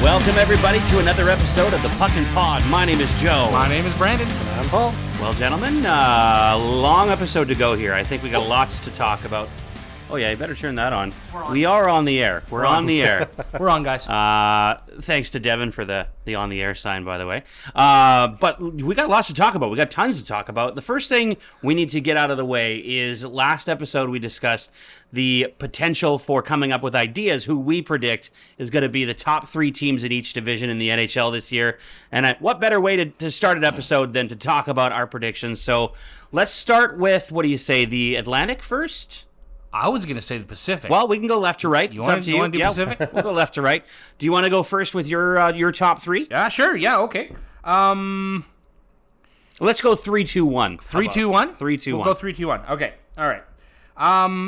Welcome, everybody, to another episode of the Puckn Pod. My name is Joe. My name is Brandon. And I'm Paul. Well, gentlemen, long episode to go here. I think we got lots to talk about. Oh, yeah, you better turn that on. We are on the air. We're on the air. We're on, guys. Thanks to Devin for the on the air sign, by the way. But we got lots to talk about. We got tons to talk about. The first thing we need to get out of the way is last episode we discussed the potential for coming up with ideas who we predict is going to be the top three teams in each division in the NHL this year. And what better way to start an episode than to talk about our predictions? So let's start with, what do you say, the Atlantic first? I was going to say the Pacific. Well, we can go left to right. You want to do Pacific? We'll go left to right. Do you want to go first with your top three? Yeah, sure. Yeah, okay. Let's go 3-2-1. 3-2-1? 3-2-1. We'll go 3-2-1. Okay. All right.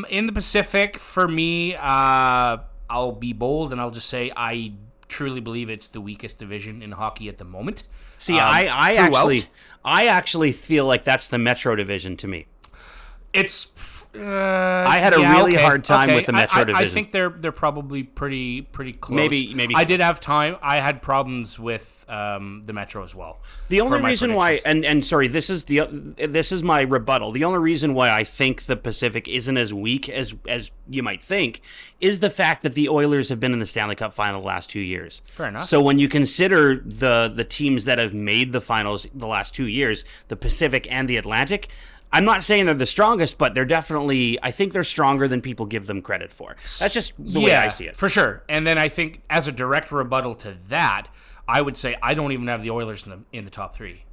In the Pacific, for me, I'll be bold and I'll just say I truly believe it's the weakest division in hockey at the moment. See, I actually feel like that's the Metro division to me. It's I had a really hard time with the Metro division. I think they're probably pretty close. Maybe I did have time. I had problems with the Metro as well. The only reason why, and sorry, this is my rebuttal. The only reason why I think the Pacific isn't as weak as you might think is the fact that the Oilers have been in the Stanley Cup final the last 2 years. Fair enough. So when you consider the teams that have made the finals the last 2 years, the Pacific and the Atlantic, I'm not saying they're the strongest, but they're definitely, I think they're stronger than people give them credit for. That's just the way I see it. For sure. And then I think as a direct rebuttal to that, I would say I don't even have the Oilers in the top three.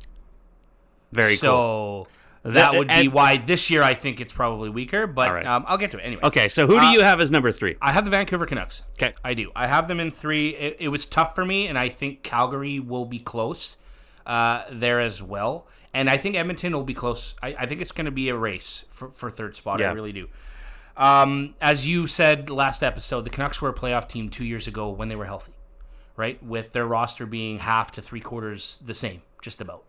Very cool. So that would be why this year I think it's probably weaker, but right. I'll get to it anyway. Okay, so who do you have as number three? I have the Vancouver Canucks. Okay. I do. I have them in three. It was tough for me, and I think Calgary will be close there as well. And I think Edmonton will be close. I think it's going to be a race for third spot. Yeah. I really do. As you said last episode, the Canucks were a playoff team 2 years ago when they were healthy, right? With their roster being half to three quarters the same, just about.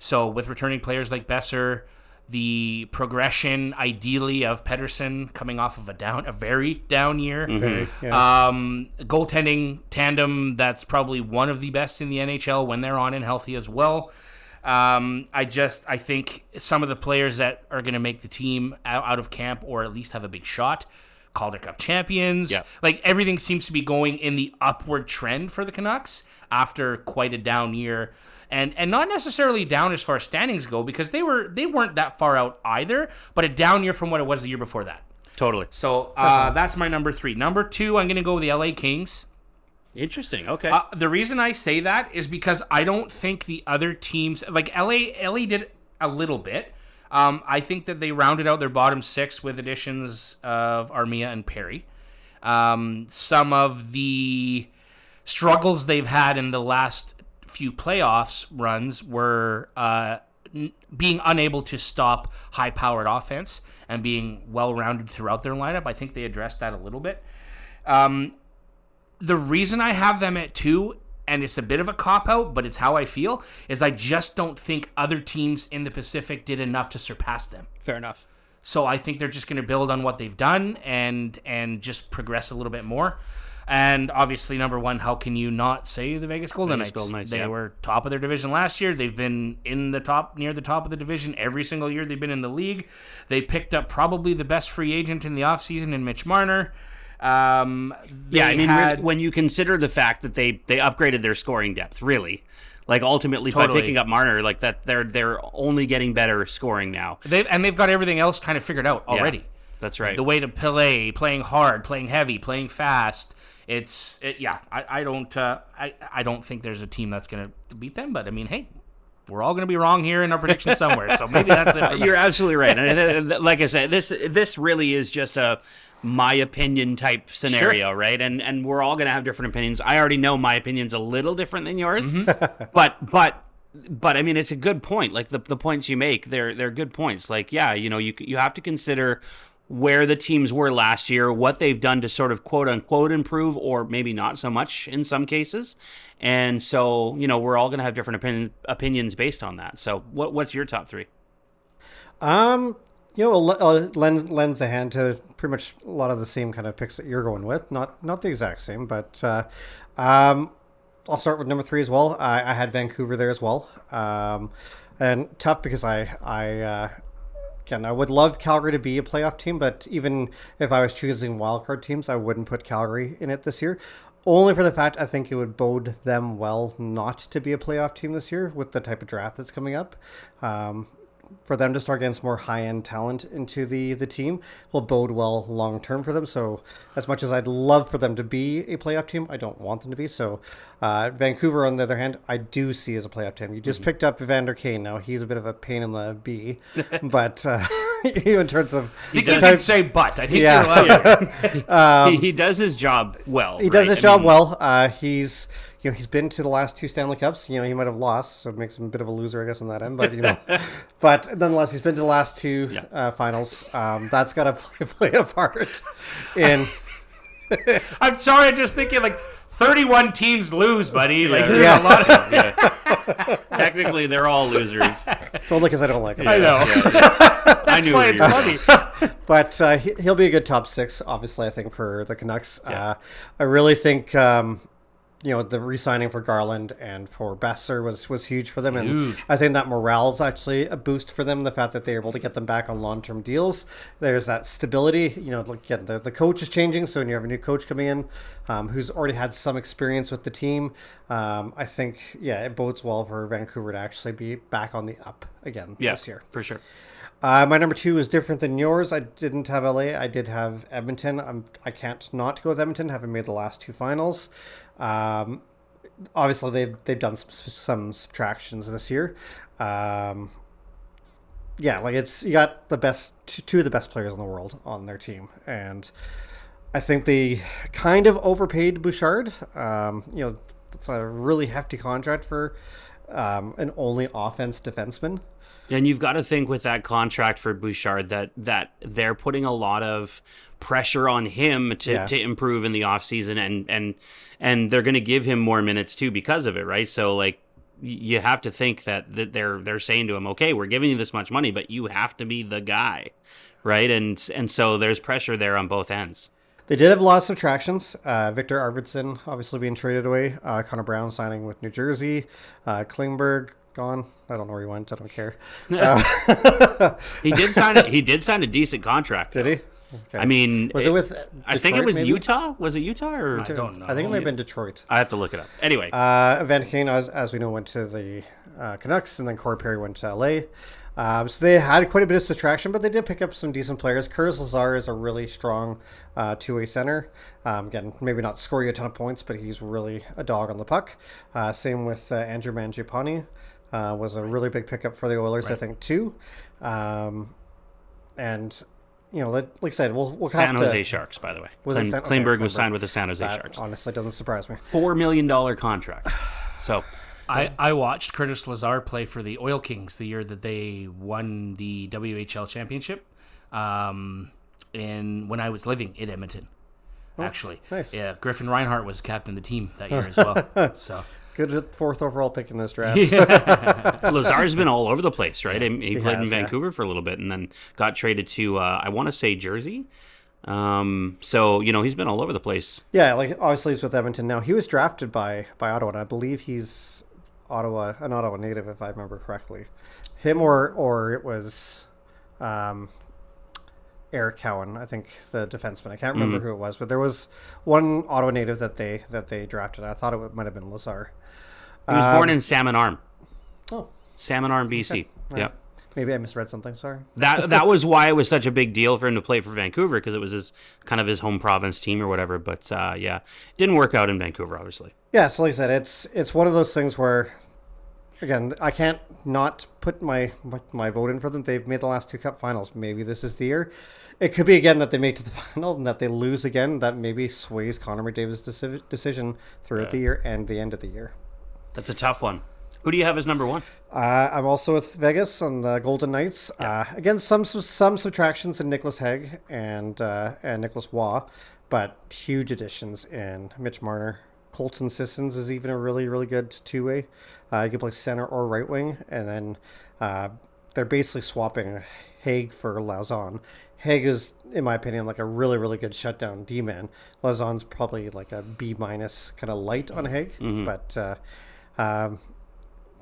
So with returning players like Besser, the progression ideally of Pettersson coming off of a very down year, goaltending tandem that's probably one of the best in the NHL when they're on and healthy as well. I think some of the players that are going to make the team out of camp or at least have a big shot, Calder Cup champions, like everything seems to be going in the upward trend for the Canucks after quite a down year. And not necessarily down as far as standings go because they weren't that far out either, but a down year from what it was the year before that. Totally. So that's my number three. Number two, I'm going to go with the LA Kings. Interesting. Okay. The reason I say that is because I don't think the other teams, like LA did a little bit. I think that they rounded out their bottom six with additions of Armia and Perry. Some of the struggles they've had in the last few playoffs runs were being unable to stop high-powered offense and being well-rounded throughout their lineup. I think they addressed that a little bit. The reason I have them at two, and it's a bit of a cop-out, but it's how I feel, is I just don't think other teams in the Pacific did enough to surpass them. Fair enough. So I think they're just going to build on what they've done and just progress a little bit more. And obviously, number one, how can you not say the Vegas Golden Knights? They were top of their division last year. They've been near the top of the division every single year they've been in the league. They picked up probably the best free agent in the offseason in Mitch Marner. When you consider the fact that they upgraded their scoring depth, really, like ultimately by picking up Marner, like that they're only getting better scoring now. They've got everything else kind of figured out already. Yeah, that's right. The way to play, playing hard, playing heavy, playing fast. I don't think there's a team that's going to beat them. But I mean, hey, we're all going to be wrong here in our predictions somewhere. So maybe that's it. You're absolutely right. And like I said, this really is just a my opinion type scenario, right? And we're all going to have different opinions. I already know my opinion's a little different than yours, but I mean, it's a good point. Like the points you make, they're good points. Like, yeah, you have to consider where the teams were last year, what they've done to sort of quote unquote improve, or maybe not so much in some cases. And so, we're all going to have different opinions based on that. So what's your top three? Lends a hand to pretty much a lot of the same kind of picks that you're going with. Not the exact same, but I'll start with number 3 as well. I had Vancouver there as well. And tough because again, I would love Calgary to be a playoff team, but even if I was choosing wildcard teams, I wouldn't put Calgary in it this year. Only for the fact I think it would bode them well not to be a playoff team this year with the type of draft that's coming up. For them to start getting some more high-end talent into the team will bode well long-term for them. So as much as I'd love for them to be a playoff team, I don't want them to be. So Vancouver, on the other hand, I do see as a playoff team. You just picked up Evander Kane. Now, he's a bit of a pain in the bee. But in terms of... You can say but. I think you're allowed. He does his job well. He does his job well. He's been to the last 2 Stanley Cups. He might have lost, so it makes him a bit of a loser, I guess, on that end. But but nonetheless, he's been to the last 2 finals. That's got to play a part in. I'm sorry, I'm just thinking 31 teams lose, buddy. There's a lot of. Technically, they're all losers. It's only because I don't like him. I know. I knew That's why it's funny. But he'll be a good top 6, obviously, I think, for the Canucks. I really think. The re-signing for Garland and for Besser was huge for them. And I think that morale is actually a boost for them, the fact that they're able to get them back on long-term deals. There's that stability. Again, the coach is changing, so when you have a new coach coming in who's already had some experience with the team, I think, it bodes well for Vancouver to actually be back on the up again this year. For sure. My number 2 is different than yours. I didn't have LA. I did have Edmonton. I can't not go with Edmonton, having made the last 2 finals. Obviously, they've done some subtractions this year. You got the best 2 of the best players in the world on their team, and I think they kind of overpaid Bouchard. It's a really hefty contract for an only offense defenseman. And you've got to think with that contract for Bouchard that they're putting a lot of pressure on him to improve in the offseason, and they're going to give him more minutes too because of it, right? So you have to think that they're saying to him, okay, we're giving you this much money, but you have to be the guy, right? And so there's pressure there on both ends. They did have a lot of subtractions. Victor Arvidsson obviously being traded away. Connor Brown signing with New Jersey. Klingberg gone. I don't know where he went. I don't care. He did sign a decent contract. Did he? Okay. I mean, was it with Detroit, I think it was maybe? Utah. Was it Utah or? I don't know. I think it might have been Detroit. I have to look it up. Anyway, Evander Kane, as we know, went to the Canucks, and then Corey Perry went to LA. So they had quite a bit of subtraction, but they did pick up some decent players. Curtis Lazar is a really strong 2-way center. Again, maybe not score you a ton of points, but he's really a dog on the puck. Same with Andrew Mangiapane. Was a really big pickup for the Oilers, right. I think, too. And, like I said, we'll San Jose Sharks, by the way. Klingberg was signed with the San Jose Sharks. Honestly, doesn't surprise me. $4 million contract. So I watched Curtis Lazar play for the Oil Kings the year that they won the WHL championship. And when I was living in Edmonton, actually. Nice. Yeah, Griffin Reinhart was captain of the team that year as well. So good 4th overall pick in this draft. Lazar's been all over the place, right? He played in Vancouver for a little bit and then got traded to, I want to say, Jersey. So, he's been all over the place. Yeah, obviously he's with Edmonton now. He was drafted by Ottawa, and I believe he's an Ottawa native, if I remember correctly. Him or it was Eric Cowan, I think, the defenseman. I can't remember who it was, but there was one Ottawa native that they drafted. I thought it might have been Lazar. He was born in Salmon Arm. Oh. Salmon Arm, BC. Okay. Right. Yeah. Maybe I misread something. Sorry. That was why it was such a big deal for him to play for Vancouver, because it was his home province team or whatever. But didn't work out in Vancouver, obviously. Yeah, so like I said, it's one of those things where, again, I can't not put my vote in for them. They've made the last 2 Cup finals. Maybe this is the year. It could be again that they make to the final and that they lose again. That maybe sways Connor McDavid's decision throughout the year and the end of the year. That's a tough one. Who do you have as number 1? I'm also with Vegas on the Golden Knights. Again, some subtractions in Nicholas Hague and Nicholas Waugh, but huge additions in Mitch Marner. Colton Sissons is even a really, really good 2-way. You can play center or right wing, and then they're basically swapping Hague for Lauzon. Hague is, in my opinion, like a really, really good shutdown D-man. Lazon's probably like a B- kind of light on Hague, but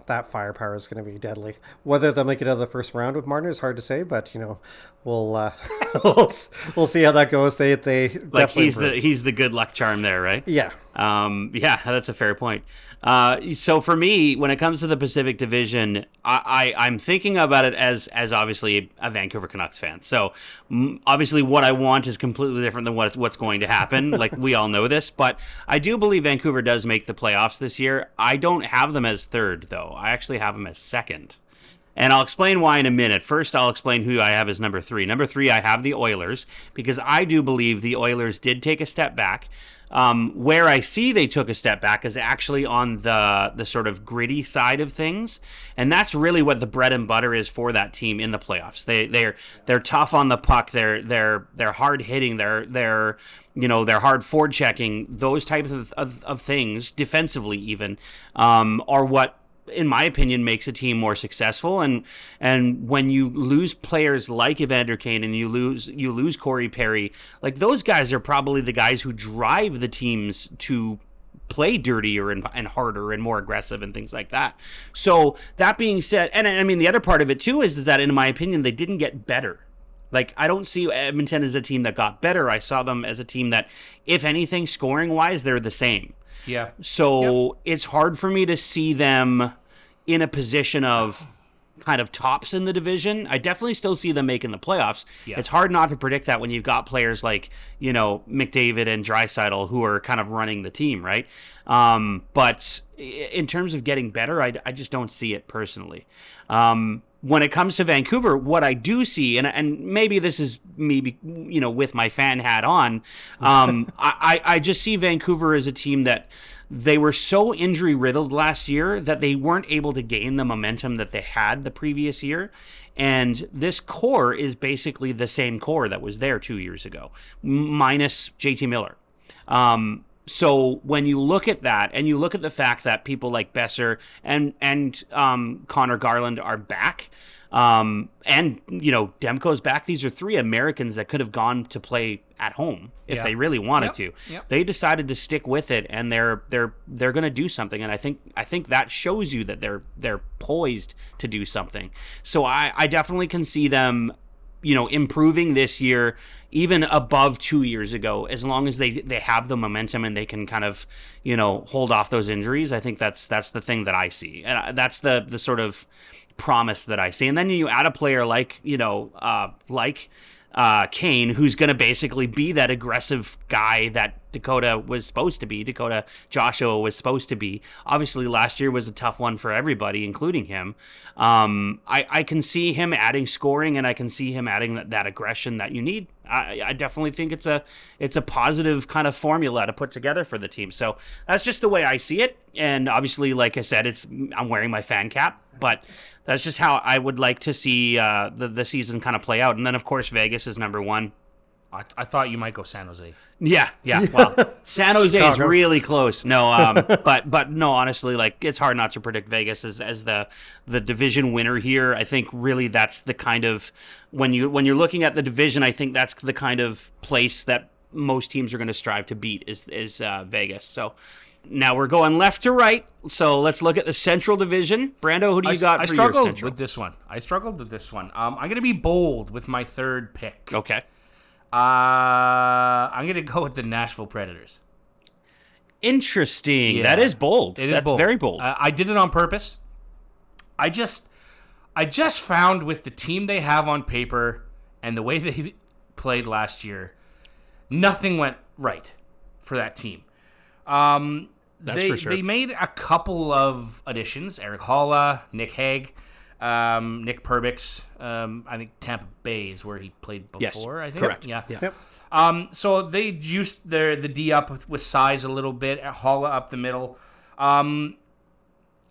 that firepower is going to be deadly. Whether they'll make it out of the first round with Marner is hard to say, but we'll we'll see how that goes. They Like definitely he's the good luck charm there, right? yeah. Yeah, that's a fair point. So for me, when it comes to the Pacific Division, I'm thinking about it as obviously a Vancouver Canucks fan. So obviously, what I want is completely different than what's going to happen. Like we all know this, but I do believe Vancouver does make the playoffs this year. I don't have them as third, though. I actually have them as second. And I'll explain why in a minute. First, I'll explain who I have as number 3. Number 3, I have the Oilers, because I do believe the Oilers did take a step back. Where I see they took a step back is actually on the sort of gritty side of things, and that's really what the bread and butter is for that team in the playoffs. They're tough on the puck. They're hard hitting. They're hard forward checking. Those types of things defensively even are what, in my opinion, makes a team more successful. And when you lose players like Evander Kane and you lose Corey Perry, like those guys are probably the guys who drive the teams to play dirtier and harder and more aggressive and things like that. So that being said, and I mean the other part of it too is that in my opinion they didn't get better. Like, I don't see Edmonton as a team that got better. I saw them as a team that, if anything, scoring-wise, they're the same. Yeah. So it's hard for me to see them in a position of kind of tops in the division. I definitely still see them making the playoffs. Yeah. It's hard not to predict that when you've got players like, McDavid and Draisaitl who are kind of running the team, right? But in terms of getting better, I just don't see it personally. When it comes to Vancouver, what I do see, and maybe this is me, with my fan hat on, I just see Vancouver as a team that they were so injury riddled last year that they weren't able to gain the momentum that they had the previous year. And this core is basically the same core that was there 2 years ago, minus JT Miller. So when you look at that, and you look at the fact that people like Besser and Connor Garland are back, and Demko's back. These are 3 Americans that could have gone to play at home if they really wanted to. Yep. They decided to stick with it, and they're going to do something. And I think that shows you that they're poised to do something. So I definitely can see them, improving this year, even above 2 years ago, as long as they have the momentum and they can kind of, hold off those injuries. I think that's the thing that I see. And that's the sort of promise that I see. And then you add a player like Kane, who's going to basically be that aggressive guy that Dakota Joshua was supposed to be. Obviously, last year was a tough one for everybody, including him. I can see him adding scoring, and I can see him adding that aggression that you need. I definitely think it's a positive kind of formula to put together for the team. So that's just the way I see it. And obviously, like I said, I'm wearing my fan cap, but that's just how I would like to see the season kind of play out. And then, of course, Vegas is number 1. I thought you might go San Jose. Yeah. Well, San Jose is really close. No, but no, honestly, like it's hard not to predict Vegas as the division winner here. I think really that's the kind of when you're looking at the division, I think that's the kind of place that most teams are going to strive to beat is Vegas. So now we're going left to right. So let's look at the Central Division. Brando, who do you got for your Central? I struggled with this one. I'm going to be bold with my third pick. Okay. I'm going to go with the Nashville Predators. Interesting. Yeah. That is bold. That's bold. Very bold. I did it on purpose. I just found with the team they have on paper and the way they played last year, nothing went right for that team. That's for sure. They made a couple of additions. Eric Holla, Nick Hague, Nick Perbix. I think Tampa Bay is where he played before. Yes, I think. correct. Yeah. Yep. So they juiced the D up with size a little bit. Holla up the middle.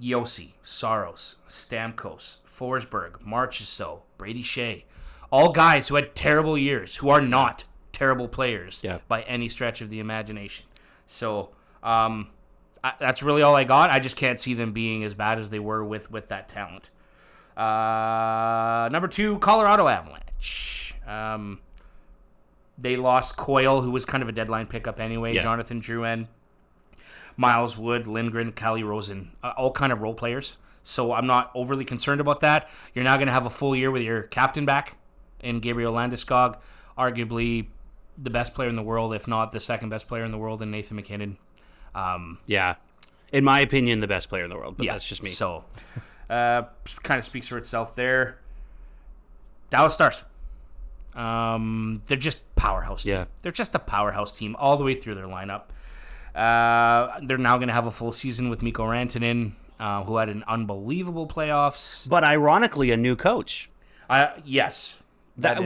Yossi, Saros, Stamkos, Forsberg, Marchessault, Brady Shea. All guys who had terrible years, who are not terrible players by any stretch of the imagination. So that's really all I got. I just can't see them being as bad as they were with that talent. Number 2, Colorado Avalanche. They lost Coyle, who was kind of a deadline pickup anyway. Yeah. Jonathan Drouin, Miles Wood, Lindgren, Callie Rosen, all kind of role players. So I'm not overly concerned about that. You're now going to have a full year with your captain back in Gabriel Landeskog, arguably the best player in the world, if not the second best player in the world in Nathan MacKinnon. Yeah. In my opinion, the best player in the world, but that's just me. So, kind of speaks for itself there. Dallas Stars. They're just powerhouse team. Yeah. They're just a powerhouse team all the way through their lineup. They're now going to have a full season with Mikko Rantanen, who had an unbelievable playoffs. But ironically, a new coach. Yes. That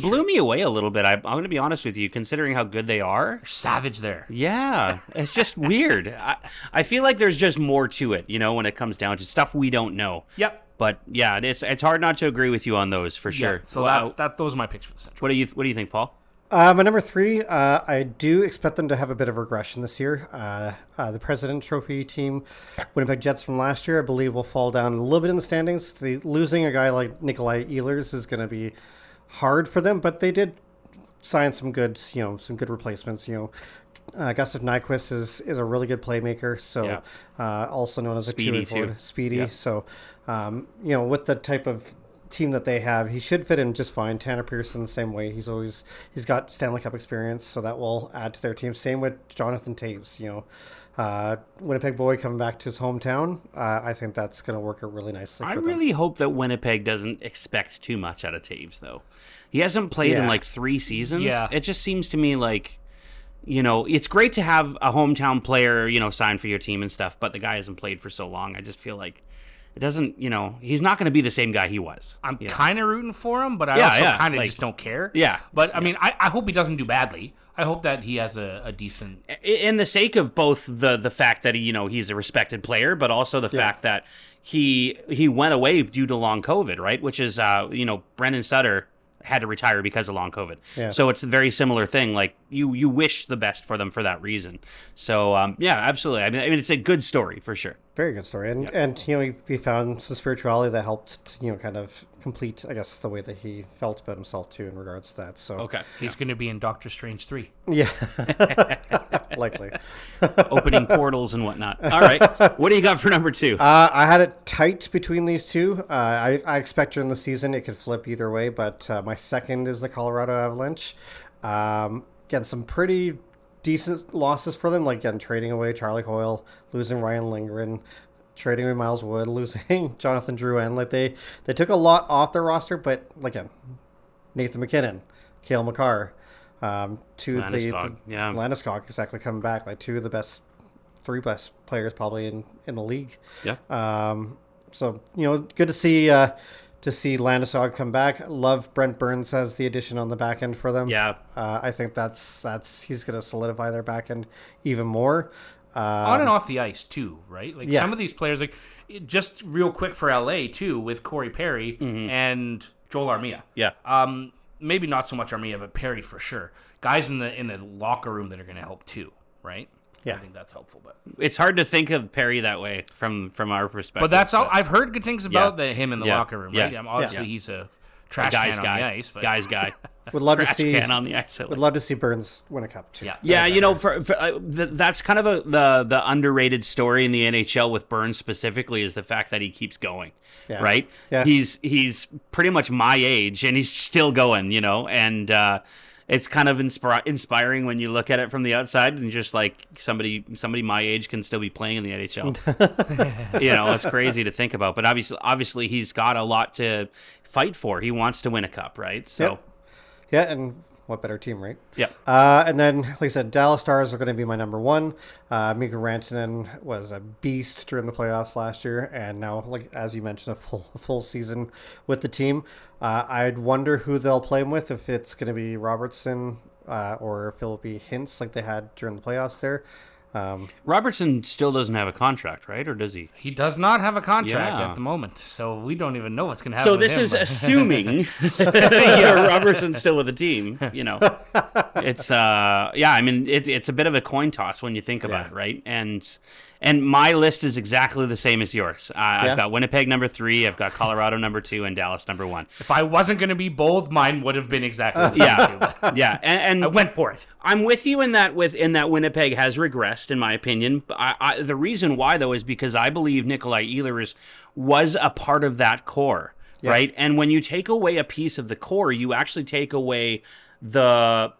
blew me away a little bit. I'm going to be honest with you, considering how good they are. They're savage there. Yeah, it's just weird. I feel like there's just more to it, when it comes down to stuff we don't know. Yep. But yeah, it's hard not to agree with you on those for sure. Yeah, so those are my picks for the Central. What do you think, Paul? My number 3, I do expect them to have a bit of regression this year. The President Trophy team, Winnipeg Jets from last year, I believe will fall down a little bit in the standings. Losing a guy like Nikolai Ehlers is going to be hard for them, but they did sign some good replacements. Gustav Nyquist is a really good playmaker, so also known as a two-way forward, speedy. Yeah. So, with the type of team that they have, he should fit in just fine. Tanner Pearson, same way. He's got Stanley Cup experience, so that will add to their team. Same with Jonathan Taves. Winnipeg boy coming back to his hometown. I think that's going to work out really nicely. I really hope that Winnipeg doesn't expect too much out of Taves, though. He hasn't played in like 3 seasons. Yeah. It just seems to me like, it's great to have a hometown player, sign for your team and stuff, but the guy hasn't played for so long. I just feel like it doesn't, he's not going to be the same guy he was. I'm kind of rooting for him, but I also kind of just don't care. Yeah. But, I mean, I hope he doesn't do badly. I hope that he has a decent... In the sake of both the fact that he's a respected player, but also the fact that he went away due to long COVID, right? Which is, Brendan Sutter had to retire because of long COVID. Yeah. So it's a very similar thing. Like you wish the best for them for that reason. So absolutely. I mean, it's a good story for sure. Very good story, and he found some spirituality that helped kind of complete, I guess, the way that he felt about himself too in regards to that. So Okay, he's going to be in Doctor Strange 3. Yeah, likely. Opening portals and whatnot. All right, what do you got for number 2? I had it tight between these two. I expect during the season it could flip either way, but my second is the Colorado Avalanche. Again, some pretty decent losses for them, like trading away Charlie Coyle, losing Ryan Lindgren, trading away Miles Wood, losing Jonathan Drouin. Like they took a lot off their roster, but again, Nathan MacKinnon, Cale Makar, Landeskog exactly coming back, like 2 of the 3 best players probably in the league. Yeah. So good to see Landeskog come back. Love Brent Burns as the addition on the back end for them. Yeah. I think that's he's going to solidify their back end even more. On and off the ice too, right? Like some of these players, like just real quick for LA too, with Corey Perry and Joel Armia. Yeah. Maybe not so much Armia, but Perry for sure. Guys in the locker room that are going to help too, right? Yeah. I think that's helpful, but It's hard to think of Perry that way from our perspective. But that's all. I've heard good things about him in the Yeah. locker room. Yeah. Right? Obviously, he's a trash guy's can guy. on the ice. But... Guy's guy. Would love to Trash see. can on the ice. Would love to see Burns win a cup too. Yeah, that's kind of the underrated story in the NHL with Burns specifically is the fact that he keeps going, right? Yeah. He's pretty much my age and he's still going, and it's kind of inspiring when you look at it from the outside and just like somebody my age can still be playing in the NHL. It's crazy to think about, but obviously he's got a lot to fight for. He wants to win a cup, right? So. Yeah, and what better team, right? Yeah. And then, like I said, Dallas Stars are going to be my number 1. Mikko Rantanen was a beast during the playoffs last year, and now, like as you mentioned, a full season with the team. I'd wonder who they'll play him with, if it's going to be Robertson or if it'll be Hintz like they had during the playoffs there. Robertson still doesn't have a contract, right? Or does he? He does not have a contract Yeah. at the moment, so we don't even know what's going to happen. So this is assuming Robertson's still with the team. It's I mean it's a bit of a coin toss when you think about it, right? And my list is exactly the same as yours. I've got Winnipeg number 3, I've got Colorado number 2, and Dallas number 1. If I wasn't going to be bold, mine would have been exactly the same. Yeah, and I went for it. I'm with you in that Winnipeg has regressed, in my opinion. The reason why, though, is because I believe Nikolai Ehlers was a part of that core, right? And when you take away a piece of the core, you actually take away the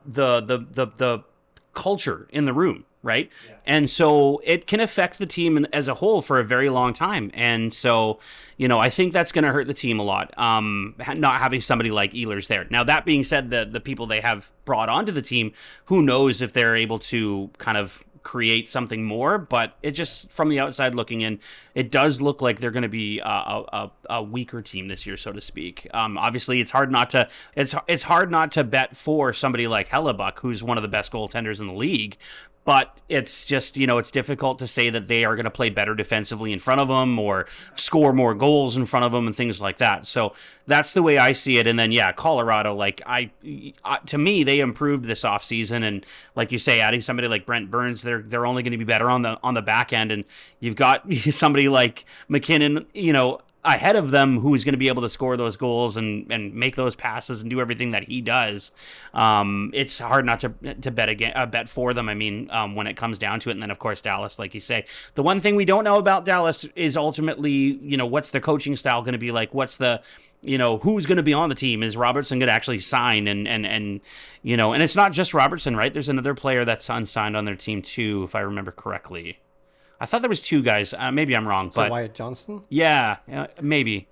culture in the room, right? Yeah. And so it can affect the team as a whole for a very long time. And so, I think that's going to hurt the team a lot, not having somebody like Ehlers there. Now, that being said, the people they have brought onto the team, who knows if they're able to kind of create something more, but it just, from the outside looking in, it does look like they're going to be a weaker team this year, so to speak. Obviously, it's hard not to bet for somebody like Hellebuck, who's one of the best goaltenders in the league. But it's just, it's difficult to say that they are going to play better defensively in front of them or score more goals in front of them and things like that. So that's the way I see it. And then, Colorado, to me, they improved this offseason. And like you say, adding somebody like Brent Burns, they're only going to be better on the back end. And you've got somebody like McKinnon, ahead of them, who's going to be able to score those goals and make those passes and do everything that he does. It's hard not to bet for them. I mean, when it comes down to it. And then of course Dallas, like you say, the one thing we don't know about Dallas is ultimately, what's the coaching style going to be like? What's the, who's going to be on the team? Is Robertson going to actually sign? And it's not just Robertson, right? There's another player that's unsigned on their team too, if I remember correctly. I thought there was 2 guys. Maybe I'm wrong, but Wyatt Johnston. Yeah, maybe.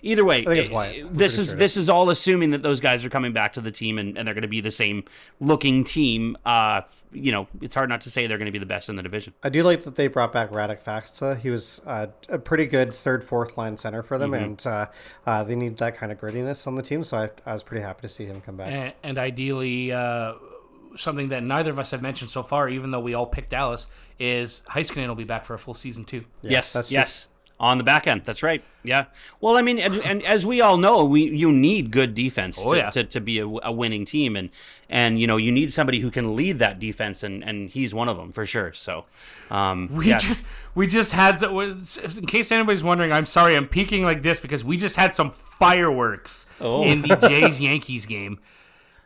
Either way, I think it's Wyatt. This is all assuming that those guys are coming back to the team and they're going to be the same looking team. It's hard not to say they're going to be the best in the division. I do like that they brought back Radek Faksa. He was a pretty good third, fourth line center for them, and they need that kind of grittiness on the team. So I was pretty happy to see him come back. And ideally, something that neither of us have mentioned so far, even though we all picked Dallas, is Heiskanen will be back for a full season too. Yes. On the back end. That's right. Yeah. Well, I mean, and as we all know, you need good defense to be a winning team. And you need somebody who can lead that defense, and he's one of them for sure. So we just had, in case anybody's wondering, I'm sorry I'm peeking like this because we just had some fireworks in the Jays-Yankees game.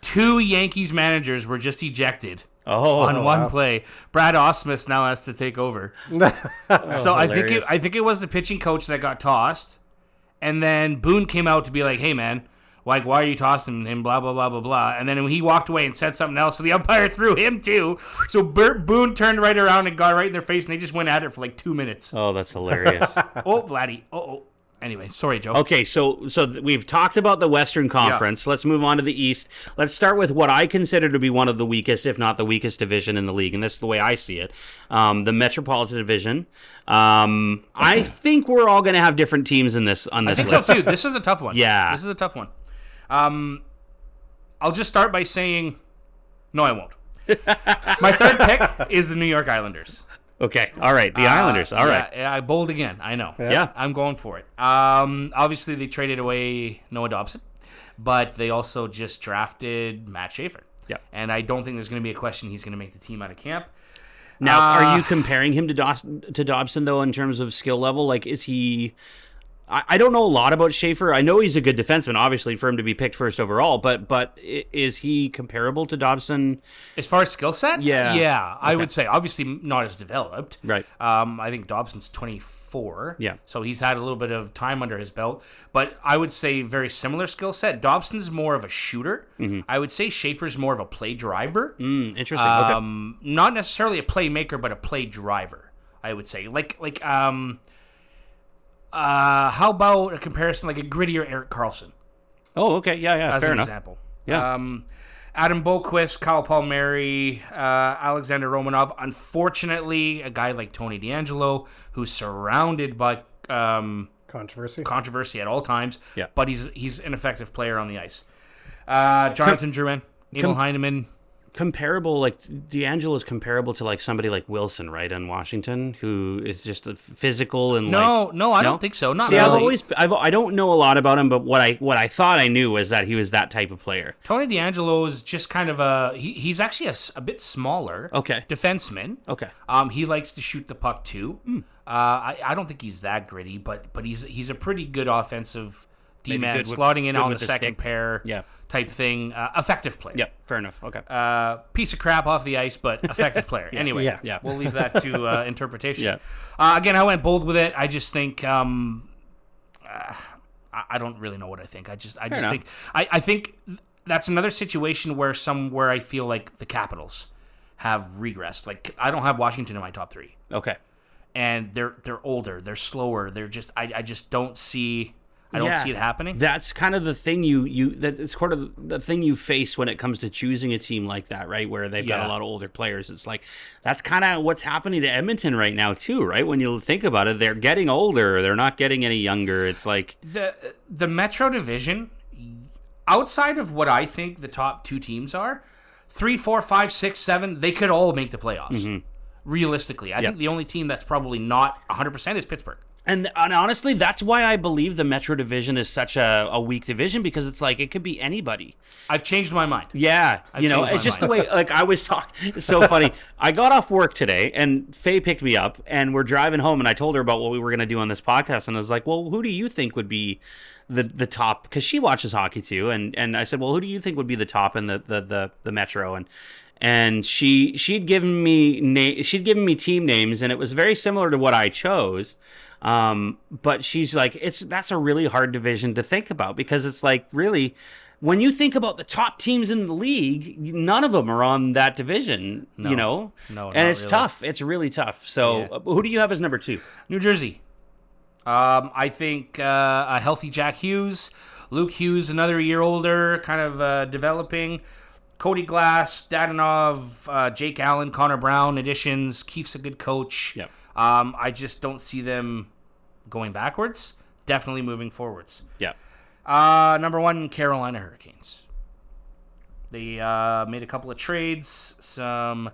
2 Yankees managers were just ejected on one play. Brad Ausmus now has to take over. So I think it was the pitching coach that got tossed, and then Boone came out to be like, "Hey man, why are you tossing him? Blah blah blah blah blah." And then he walked away and said something else, so the umpire threw him too. So Boone turned right around and got right in their face, and they just went at it for like 2 minutes. Oh, that's hilarious. Vladdy. Anyway, sorry, Joe. Okay, so we've talked about the Western Conference. Yeah. Let's move on to the East. Let's start with what I consider to be one of the weakest, if not the weakest division in the league, and this is the way I see it. The Metropolitan Division. I think we're all going to have different teams on this list. I think so, too. This is a tough one. Yeah. This is a tough one. I'll just start by saying, no, I won't. My third pick is the New York Islanders. Okay, all right. The Islanders, all right. Yeah, I bold again, I know. Yeah. I'm going for it. Obviously, they traded away Noah Dobson, but they also just drafted Matt Schaefer. Yeah. And I don't think there's going to be a question he's going to make the team out of camp. Now, are you comparing him to Dobson, though, in terms of skill level? Like, is he... I don't know a lot about Schaefer. I know he's a good defenseman, obviously, for him to be picked first overall, but is he comparable to Dobson? As far as skill set? Yeah. Yeah, okay. I would say. Obviously not as developed. Right. I think Dobson's 24. Yeah. So he's had a little bit of time under his belt. But I would say very similar skill set. Dobson's more of a shooter. Mm-hmm. I would say Schaefer's more of a play driver. Interesting. Okay. Not necessarily a playmaker, but a play driver, I would say. How about a comparison like a grittier Erik Karlsson? Oh, okay. Yeah. As fair an enough. Example. Yeah. Adam Boqvist, Kyle Palmieri, Alexander Romanov. Unfortunately, a guy like Tony DeAngelo, who's surrounded by controversy at all times, but he's an effective player on the ice. Jonathan Drouin, Emil Heineman. comparable, like D'Angelo's comparable to like somebody like Wilson, right, in Washington, who is just a physical and No, I don't think so. Not See, really. I don't know a lot about him, but what I thought I knew was that he was that type of player. Tony D'Angelo is just kind of he's actually a bit smaller. Okay. Defenseman. Okay. He likes to shoot the puck too. I don't think he's that gritty, but he's a pretty good offensive D-man, slotting in on the second pair. Yeah. Type thing. Effective player. Yep, fair enough. Okay. Piece of crap off the ice, but effective player. Anyway, Yeah. we'll leave that to interpretation. Yeah. Again, I went bold with it. I just think I don't really know what I think. I just think I think that's another situation where I feel like the Capitals have regressed. Like I don't have Washington in my top 3. Okay. And they're older, they're slower. They're just I just don't see see it happening. That's kind of the thing it's sort of the thing you face when it comes to choosing a team like that, right? Where they've got a lot of older players. It's like that's kind of what's happening to Edmonton right now too, right? When you think about it, they're getting older, they're not getting any younger. It's like the Metro Division, outside of what I think the top 2 teams are, 3, 4, 5, 6, 7, they could all make the playoffs. Realistically, I think the only team that's probably not 100% is Pittsburgh. And honestly, that's why I believe the Metro Division is such a weak division, because it's like it could be anybody. I've changed my mind. Yeah, it's just the way. Like I was talking. It's so funny. I got off work today, and Faye picked me up, and we're driving home, and I told her about what we were going to do on this podcast, and I was like, "Well, who do you think would be the top?" Because she watches hockey too, and I said, "Well, who do you think would be the top in the Metro?" And she'd given me team names, and it was very similar to what I chose. But she's like, that's a really hard division to think about, because it's like, really, when you think about the top teams in the league, none of them are on that division, No, and it's really tough. It's really tough. So who do you have as number 2? New Jersey. I think a healthy Jack Hughes, Luke Hughes, another year older, kind of developing. Cody Glass, Dadonov, Jake Allen, Connor Brown additions. Keefe's a good coach. Yep. I just don't see them going backwards. Definitely moving forwards. Yeah. Number 1, Carolina Hurricanes. They made a couple of trades, some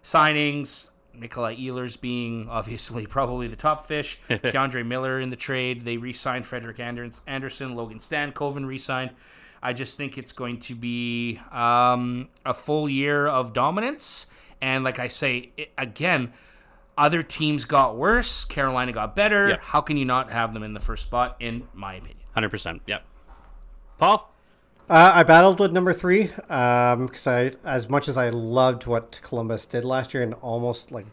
signings. Nikolai Ehlers being obviously probably the top fish. Keandre Miller in the trade. They re-signed Frederick Anderson. Logan Stankoven re-signed. I just think it's going to be a full year of dominance. And like I say, again, other teams got worse. Carolina got better. Yeah. How can you not have them in the first spot, in my opinion? 100%. Yep. Paul? I battled with number 3 because as much as I loved what Columbus did last year and almost like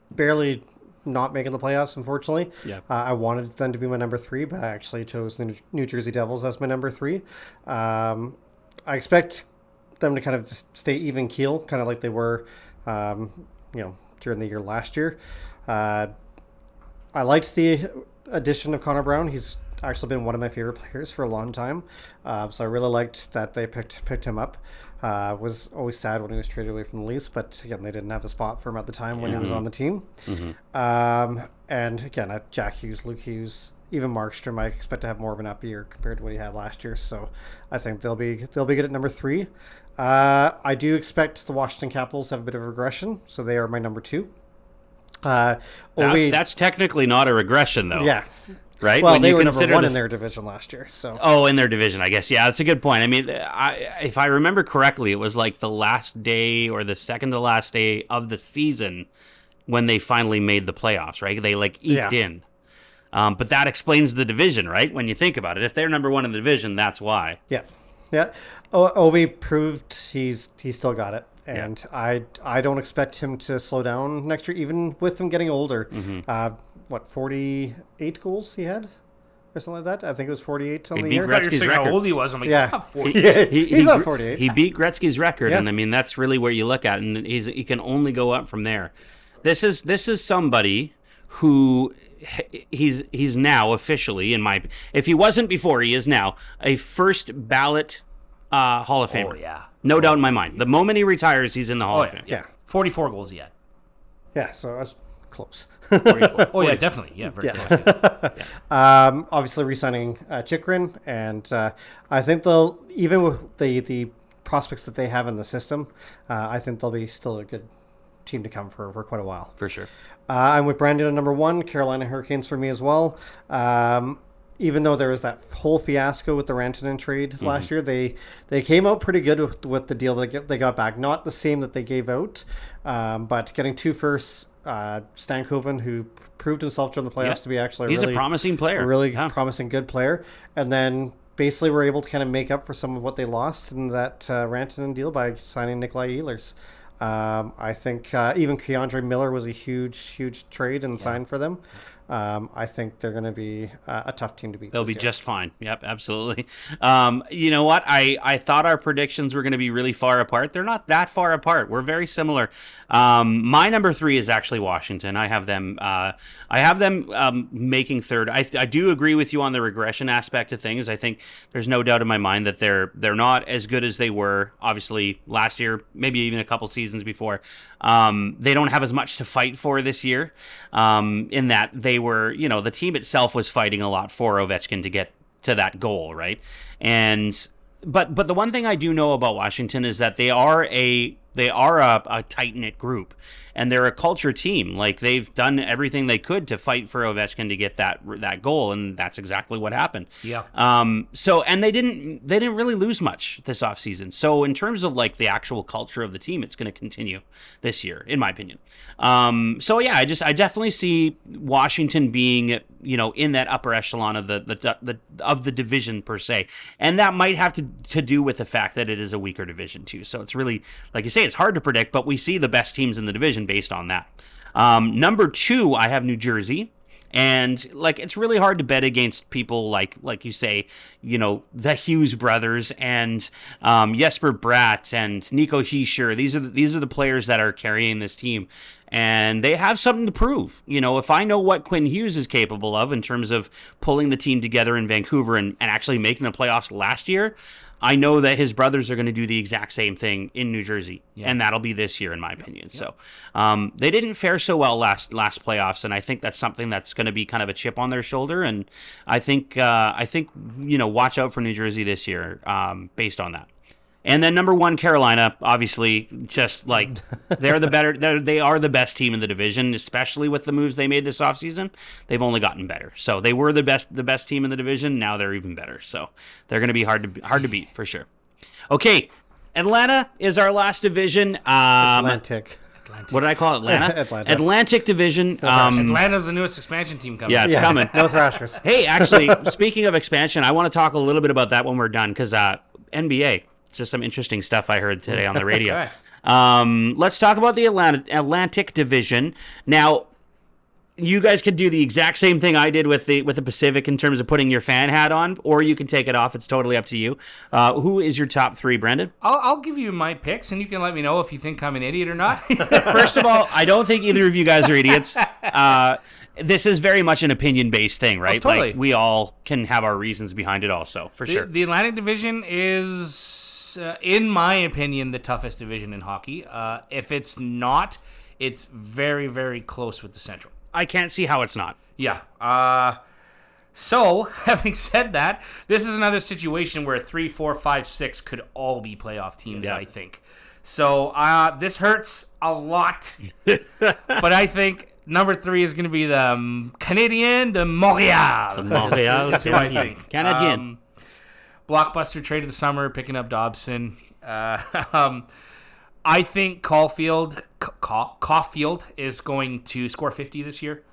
barely not making the playoffs, unfortunately. Yeah. I wanted them to be my number 3, but I actually chose the New Jersey Devils as my number 3. I expect them to kind of just stay even keel, kind of like they were, during the year last year. I liked the addition of Connor Brown. He's actually been one of my favorite players for a long time. So I really liked that they picked him up. Was always sad when he was traded away from the Leafs, but again, they didn't have a spot for him at the time when he was on the team. And again, Jack Hughes, Luke Hughes, even Markstrom, I expect to have more of an up year compared to what he had last year. So I think they'll be good at number 3. I do expect the Washington Capitals to have a bit of regression, so they are my number 2. That's technically not a regression, though. Yeah. Right? Well, when they were number 1 in their division last year. So. Oh, in their division, I guess. Yeah, that's a good point. I mean, if I remember correctly, it was like the last day or the second to last day of the season when they finally made the playoffs, right? They like eked in. But that explains the division, right? When you think about it. If they're number 1 in the division, that's why. Yeah. Yeah. Ovi proved he's still got it. And I don't expect him to slow down next year, even with him getting older. 48 goals he had? Or something like that? I think it was 48 on the year. Gretzky's record. How old he was. I'm like, he's not 48. He's not 48. He beat Gretzky's record, and I mean, that's really where you look at it, and he can only go up from there. This is somebody who he's now officially, if he wasn't before, he is now a first ballot Hall of Famer. Oh, yeah. No doubt in my mind. The moment he retires, he's in the Hall of Fame. Yeah. 44 goals he had. Yeah, so I was close. 44. Oh, yeah, definitely. Yeah, very close. Obviously re-signing Chikrin, and I think they'll, even with the prospects that they have in the system, I think they'll be still a good team to come for quite a while. For sure. I'm with Brandon at number 1, Carolina Hurricanes for me as well. Even though there was that whole fiasco with the Rantanen trade last year, they came out pretty good with the deal they got back. Not the same that they gave out, but getting 2 firsts, Stankoven, who proved himself during the playoffs to be actually he's a promising player, a really promising good player, and then basically were able to kind of make up for some of what they lost in that Rantanen deal by signing Nikolai Ehlers. I think even Keandre Miller was a huge trade and sign for them. I think they're going to be a tough team to beat. They'll be year. just fine. Yep, absolutely. You know what? I thought our predictions were going to be really far apart. They're not that far apart. We're very similar. My number 3 is actually Washington. I have them. Making third. I do agree with you on the regression aspect of things. I think there's no doubt in my mind that they're not as good as they were. Obviously, last year, maybe even a couple seasons before. They don't have as much to fight for this year. In that they were, the team itself was fighting a lot for Ovechkin to get to that goal, right? But the one thing I do know about Washington is that they are a tight-knit group, and they're a culture team. Like, they've done everything they could to fight for Ovechkin to get that goal, and that's exactly what happened. Yeah. And they didn't really lose much this offseason. So in terms of like the actual culture of the team, it's going to continue this year, in my opinion. I definitely see Washington being, in that upper echelon of the division per se, and that might have to do with the fact that it is a weaker division too. So it's really, like you say, it's hard to predict, but we see the best teams in the division based on that. Number 2, I have New Jersey. And it's really hard to bet against people like you say, the Hughes brothers and Jesper Bratt and Nico Hischier. These are the players that are carrying this team, and they have something to prove. If I know what Quinn Hughes is capable of in terms of pulling the team together in Vancouver and actually making the playoffs last year, I know that his brothers are going to do the exact same thing in New Jersey, and that'll be this year, in my opinion. So they didn't fare so well last playoffs, and I think that's something that's going to be kind of a chip on their shoulder. And I think watch out for New Jersey this year based on that. And then number 1, Carolina, obviously, just like they are the best team in the division, especially with the moves they made this offseason. They've only gotten better. So they were the best team in the division. Now they're even better. So they're going to be hard to beat for sure. Okay, Atlanta is our last division. Atlantic. What did I call it? Atlanta? Atlantic Division. Atlanta's the newest expansion team coming. Yeah, it's coming. No Thrashers. Hey, actually, speaking of expansion, I want to talk a little bit about that when we're done, because NBA. It's just some interesting stuff I heard today on the radio. Okay. Let's talk about the Atlantic Division. Now, you guys could do the exact same thing I did with the Pacific in terms of putting your fan hat on, or you can take it off. It's totally up to you. Who is your top 3, Brendan? I'll give you my picks, and you can let me know if you think I'm an idiot or not. First of all, I don't think either of you guys are idiots. This is very much an opinion-based thing, right? Oh, totally. Like, we all can have our reasons behind it also, for sure. The Atlantic Division is, in my opinion, the toughest division in hockey. If it's not, it's very, very close with the Central. I can't see how it's not. Yeah. So, having said that, this is another situation where 3, 4, 5, 6 could all be playoff teams, I think. So, this hurts a lot. But I think number 3 is going to be the Canadien de Montréal. The Montréal. That's what I think. Canadien. Blockbuster trade of the summer, picking up Dobson. I think Caulfield is going to score 50 this year.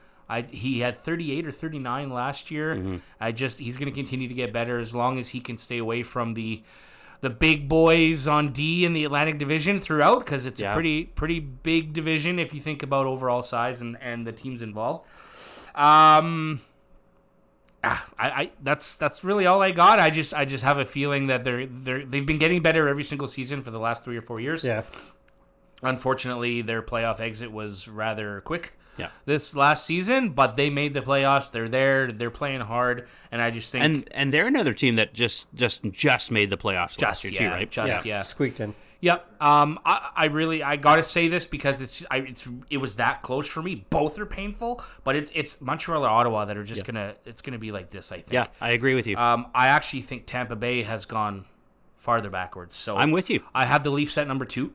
He had 38 or 39 last year. Mm-hmm. He's going to continue to get better as long as he can stay away from the big boys on D in the Atlantic Division throughout, because it's a pretty big division if you think about overall size and the teams involved. That's really all I got. I just have a feeling that they've been getting better every single season for the last 3 or 4 years. Yeah. Unfortunately, their playoff exit was rather quick. Yeah. This last season, but they made the playoffs. They're there. They're playing hard, and I just think and they're another team that just made the playoffs last year too, right? Squeaked in. Yep. I gotta say this because it was that close for me. Both are painful, but it's Montreal or Ottawa that are just gonna be like this, I think. Yeah, I agree with you. I actually think Tampa Bay has gone farther backwards. So I'm with you. I have the Leafs at number 2.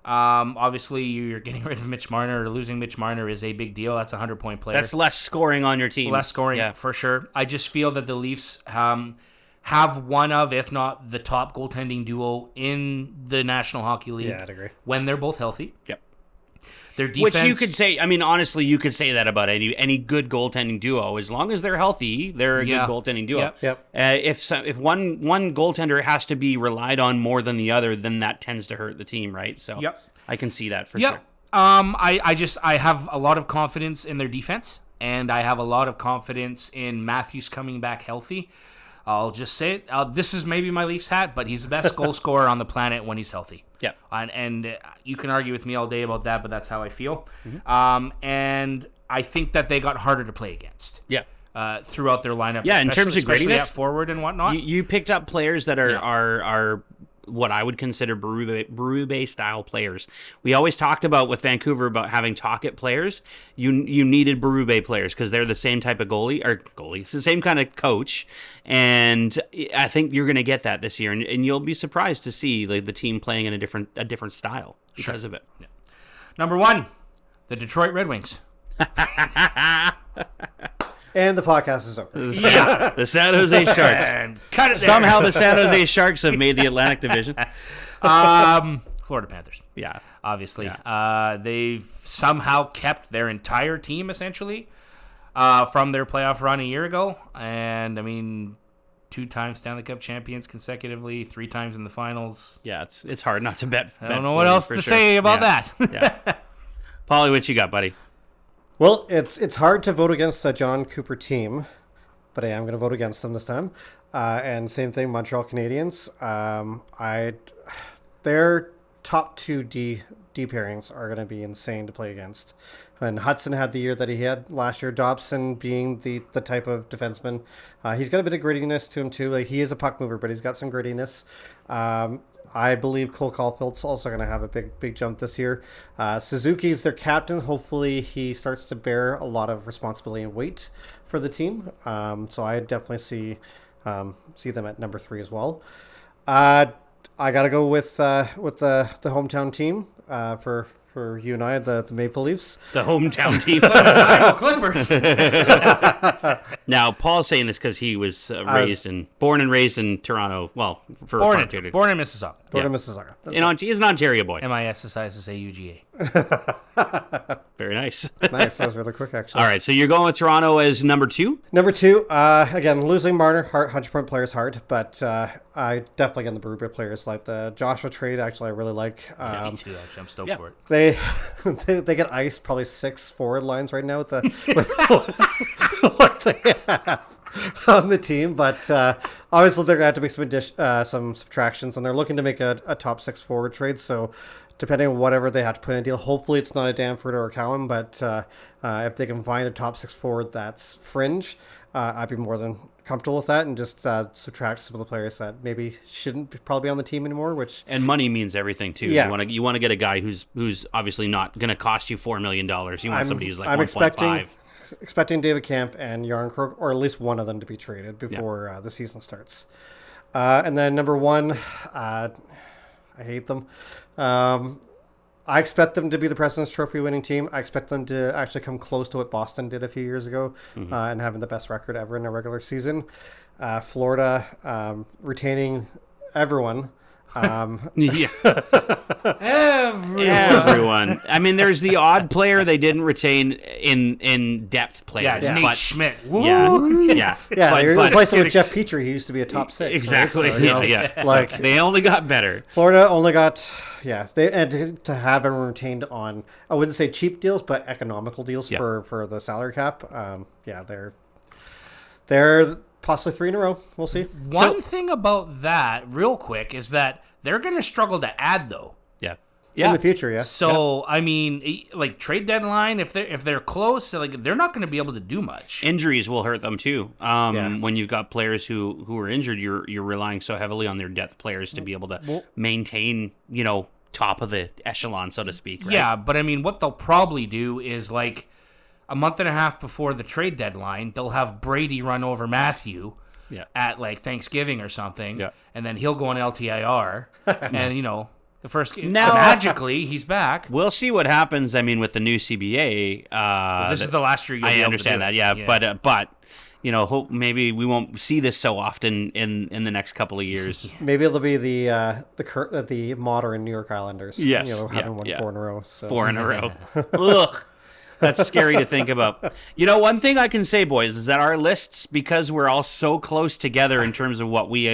Obviously, you're getting rid of Mitch Marner, or losing Mitch Marner is a big deal. That's a 100-point player. That's less scoring on your team. Less scoring, for sure. I just feel that the Leafs have one of, if not the top goaltending duo in the National Hockey League. Yeah, I'd agree. When they're both healthy. Yep. Their defense, which you could say, I mean, honestly, you could say that about any good goaltending duo. As long as they're healthy, they're a good goaltending duo. Yep. If one goaltender has to be relied on more than the other, then that tends to hurt the team, right? So I can see that for sure. I have a lot of confidence in their defense, and I have a lot of confidence in Matthews coming back healthy. I'll just say it. This is maybe my Leafs hat, but he's the best goal scorer on the planet when he's healthy. Yeah. And you can argue with me all day about that, but that's how I feel. Mm-hmm. And I think that they got harder to play against. Yeah. Throughout their lineup. Yeah, in terms of especially grittiness, at forward and whatnot. You picked up players that are what I would consider Berube style players. We always talked about with Vancouver about having Tocchet players. You needed Berube players because they're the same type of goalie. It's the same kind of coach, and I think you're going to get that this year, and you'll be surprised to see the team playing in a different style because of it. Yeah. Number 1, the Detroit Red Wings. And the podcast is over. The San Jose Sharks. And cut it there. Somehow the San Jose Sharks have made the Atlantic Division. Florida Panthers. Yeah. Obviously. Yeah. They've somehow kept their entire team, essentially, from their playoff run a year ago. And, I mean, 2-time Stanley Cup champions consecutively, 3 times in the finals. Yeah, it's hard not to bet. I don't know what else to say about that. Yeah. Paulie, what you got, buddy? Well, it's hard to vote against a John Cooper team, but I am going to vote against them this time. And same thing, Montreal Canadiens. Their top 2 D pairings are going to be insane to play against. And Hudson had the year that he had last year. Dobson being the type of defenseman, he's got a bit of grittiness to him too. Like, he is a puck mover, but he's got some grittiness. I believe Cole Caulfield's also going to have a big jump this year. Suzuki's their captain. Hopefully he starts to bear a lot of responsibility and weight for the team. So I definitely see them at number 3 as well. I got to go with the hometown team for you and I, the Maple Leafs. The hometown team. Clippers. Now, Paul's saying this because he was born and raised in Toronto. Well, for born a period. Born in Mississauga. Born in Mississauga. He's an Ontario boy. MISSISSAUGA. Very nice. Nice. That was really quick, actually. All right, so you're going with Toronto as number 2? Number 2, again, losing Marner, 100-point players hard, but I definitely get the Berube players. Like the Joshua trade, actually, I really like. Me too, actually. I'm stoked for it. They get iced probably 6 forward lines right now with what they have on the team, but obviously they're going to have to make some subtractions, and they're looking to make a top 6 forward trade, so depending on whatever they have to put in a deal, hopefully it's not a Danford or a Cowan, but if they can find a top 6 forward that's fringe, I'd be more than comfortable with that, and just subtract some of the players that maybe shouldn't probably be on the team anymore. And money means everything too. Yeah. You want to get a guy who's obviously not going to cost you $4 million. You want somebody who's like 1.5. Expecting David Kampf and Jarn Krok, or at least one of them, to be traded before the season starts. And then number 1, I hate them. I expect them to be the President's Trophy winning team. I expect them to actually come close to what Boston did a few years ago, and having the best record ever in a regular season. Florida retaining everyone. Everyone. I mean, there's the odd player they didn't retain in depth players. Yeah, Nate Schmidt. Yeah. They're replacing with Jeff Petrie, who used to be a top 6. Exactly. Right? So, like they only got better. Florida only got and to have everyone retained on, I wouldn't say cheap deals, but economical deals for the salary cap. They're possibly 3 in a row. We'll see. One thing about that, real quick, is that they're going to struggle to add, though. In the future, yeah. So I mean, like trade deadline, if they're close, like they're not going to be able to do much. Injuries will hurt them too. When you've got players who are injured, you're relying so heavily on their depth players to be able to maintain, top of the echelon, so to speak. Right? Yeah, but I mean, what they'll probably do is like a month and a half before the trade deadline, they'll have Brady run over Matthew. at like Thanksgiving or something, Yeah. and then he'll go on LTIR, and the first game, Now- magically he's back. We'll see what happens. I mean, with the new CBA. This is the last year. You'll be I able to understand do that, it. but hope maybe we won't see this so often in the next couple of years. Maybe it'll be the modern New York Islanders. Yes, having won yeah. 4 in a row. So. 4 in a row. Ugh. That's scary to think about. One thing I can say, boys, is that our lists, because we're all so close together in terms of what we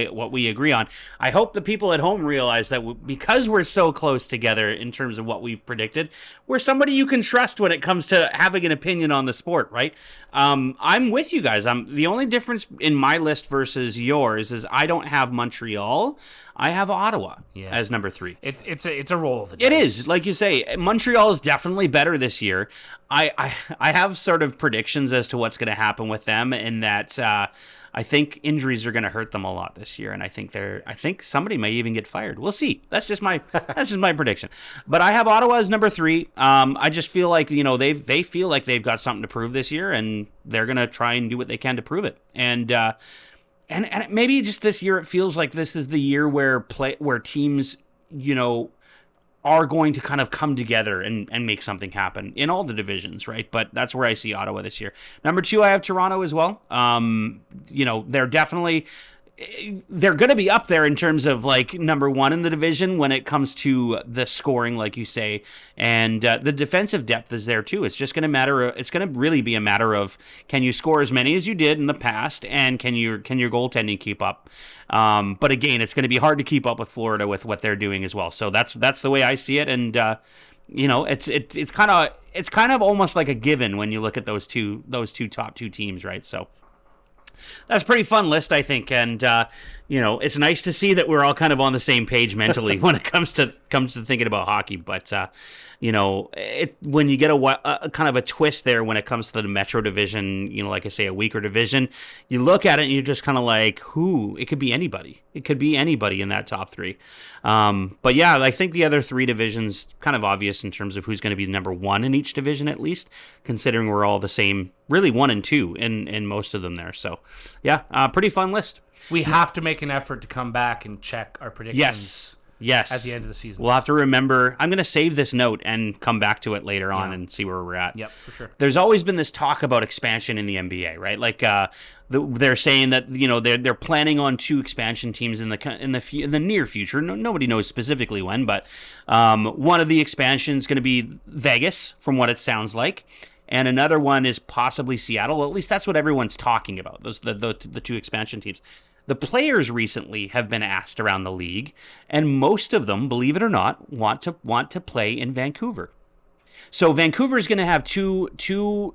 agree on, I hope the people at home realize that because we're so close together in terms of what we've predicted, we're somebody you can trust when it comes to having an opinion on the sport, right? I'm with you guys. The only difference in my list versus yours is I don't have Montreal. I have Ottawa as number 3. It's a roll of the dice. It is, like you say, Montreal is definitely better this year. I have sort of predictions as to what's going to happen with them, in that I think injuries are going to hurt them a lot this year, and I think somebody may even get fired. We'll see. That's just my prediction. But I have Ottawa as number 3. I just feel like they feel like they've got something to prove this year, and they're going to try and do what they can to prove it. And maybe just this year it feels like this is the year where teams, are going to kind of come together and make something happen in all the divisions, right? But that's where I see Ottawa this year. Number 2, I have Toronto as well. They're going to be up there in terms of like number 1 in the division when it comes to the scoring, like you say, and the defensive depth is there too. It's just going to it's going to really be a matter of, can you score as many as you did in the past, and can your goaltending keep up? But again, it's going to be hard to keep up with Florida with what they're doing as well. So that's the way I see it, and it's kind of almost like a given when you look at those top 2 teams, right? So. That's a pretty fun list, I think, and it's nice to see that we're all kind of on the same page mentally when it comes to thinking about hockey. But when you get a kind of a twist there when it comes to the Metro Division, like I say, a weaker division, you look at it and you're just kind of like, it could be anybody. It could be anybody in that top 3. But yeah, I think the other 3 divisions kind of obvious in terms of who's going to be number 1 in each division, at least, considering we're all the same, really 1 and 2 in most of them there. So yeah, pretty fun list. We have to make an effort to come back and check our predictions. Yes. At the end of the season. We'll have to remember. I'm going to save this note and come back to it later on and see where we're at. Yep, for sure. There's always been this talk about expansion in the NBA, right? Like they're saying that they're planning on 2 expansion teams in the near future. Nobody knows specifically when, but one of the expansions is going to be Vegas, from what it sounds like. And another one is possibly Seattle. At least that's what everyone's talking about. Those the 2 expansion teams. The players recently have been asked around the league, and most of them, believe it or not, want to play in Vancouver. So Vancouver is going to have two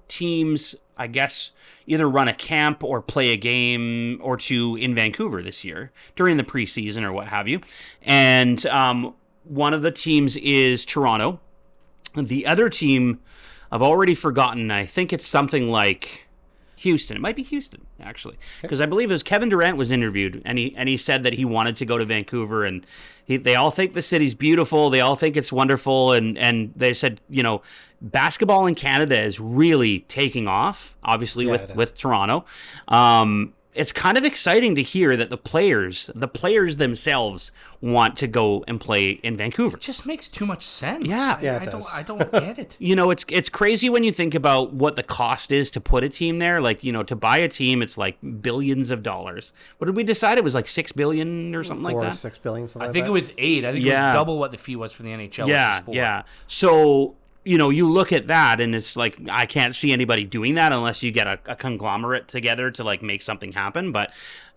teams, I guess, either run a camp or play a game or 2 in Vancouver this year during the preseason or what have you. And one of the teams is Toronto. The other team, I've already forgotten. I think it's something like Houston. It might be Houston, actually, because I believe it was Kevin Durant was interviewed, and he said that he wanted to go to Vancouver, and they all think the city's beautiful. They all think it's wonderful, and they said, basketball in Canada is really taking off, obviously, with Toronto. It's kind of exciting to hear that the players themselves want to go and play in Vancouver. It just makes too much sense. Yeah, I don't get it. It's crazy when you think about what the cost is to put a team there. Like, to buy a team, it's like billions of dollars. What did we decide? It was like $6 billion or something like that. 4 or 6 billion. I think it was 8. I think it was double what the fee was for the NHL. Yeah, which is 4. yeah. So. You look at that and it's like, I can't see anybody doing that unless you get a conglomerate together to like make something happen. But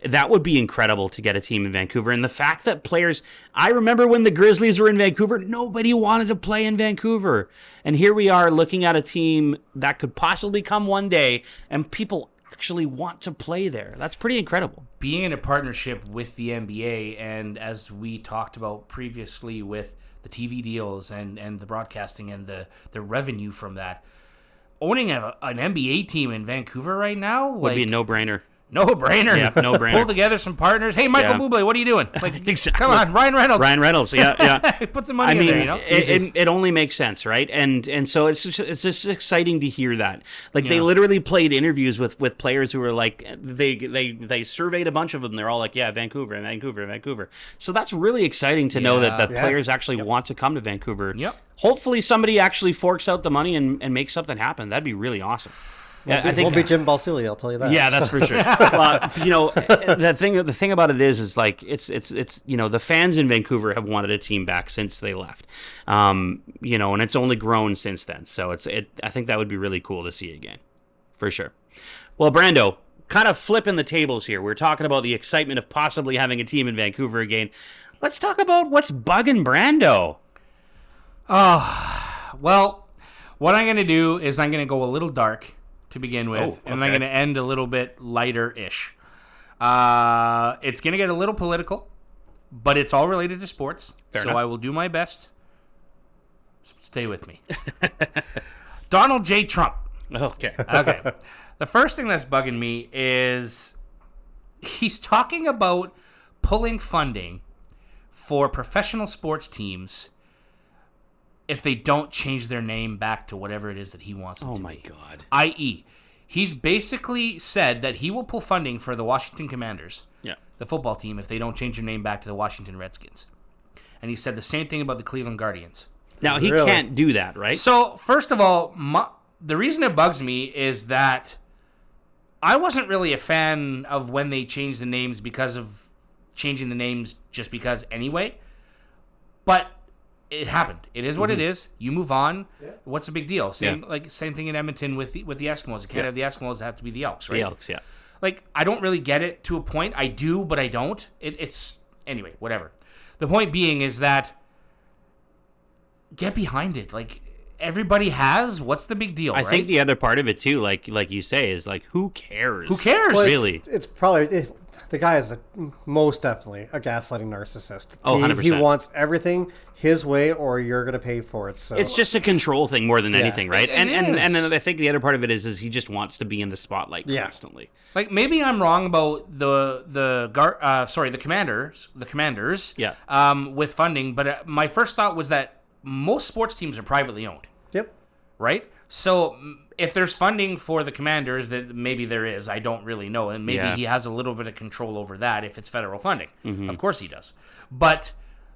that would be incredible to get a team in Vancouver. And the fact that players, I remember when the Grizzlies were in Vancouver, nobody wanted to play in Vancouver. And here we are looking at a team that could possibly come one day and people actually want to play there. That's pretty incredible. Being in a partnership with the NBA, and as we talked about previously with the TV deals and the broadcasting and the revenue from that, owning an NBA team in Vancouver right now would be a no-brainer. No-brainer. Yeah, no-brainer. Pull together some partners. Hey, Michael Yeah. Bublé, what are you doing? Like, Exactly. come on, Ryan Reynolds. Ryan Reynolds, yeah. Put some money in there, you know? It only makes sense, right? And so it's just exciting to hear that. Like they Yeah. literally played interviews with players who were like they surveyed a bunch of them. They're all like, yeah, Vancouver. So that's really exciting to know that Yeah. players actually want to come to Vancouver. Yep. Hopefully somebody actually forks out the money and makes something happen. That'd be really awesome. Yeah, I think won't be Jim Balsillie, I'll tell you that. yeah, that's for sure. The thing about it is like it's the fans in Vancouver have wanted a team back since they left, and it's only grown since then. So I think that would be really cool to see again, for sure. Well, Brando, kind of flipping the tables here. We're talking about the excitement of possibly having a team in Vancouver again. Let's talk about what's Buggin Brando. Well, what I'm going to do is I'm going to go a little dark to begin with, and I'm going to end a little bit lighter-ish. It's going to get a little political, but it's all related to sports, Fair so enough. I will do my best. Stay with me. Donald J. Trump. Okay. Okay. The first thing that's bugging me is he's talking about pulling funding for professional sports teams if they don't change their name back to whatever it is that he wants them to be. Oh my God. I.e., he's basically said that he will pull funding for the Washington Commanders, Yeah. the football team, if they don't change their name back to the Washington Redskins. And he said the same thing about the Cleveland Guardians. Now he Really? can't do that, right? So, first of all, the reason it bugs me is that I wasn't really a fan of when they changed the names because of changing the names just because anyway. But it happened. It is what it is. You move on. Yeah. What's the big deal? Same thing in Edmonton with the Eskimos. You can't have the Eskimos; it has to be the Elks, right? The Elks, yeah. Like, I don't really get it to a point. I do, but I don't. It's anyway, whatever. The point being is that get behind it. Like, everybody has. What's the big deal? I think the other part of it too, like you say, is like who cares? Who cares? Well, Really? It's probably the guy is most definitely a gaslighting narcissist. Oh, He 100%. wants everything his way, or you're going to pay for it. So It's just a control thing more than anything, right? It And is. then I think the other part of it is he just wants to be in the spotlight Yeah. constantly. Like, maybe I'm wrong about the Commanders. Yeah. With funding, but my first thought was that most sports teams are privately owned, Yep. right? So if there's funding for the Commanders, that maybe there is, I don't really know, and maybe he has a little bit of control over that if it's federal funding. Of course he does, but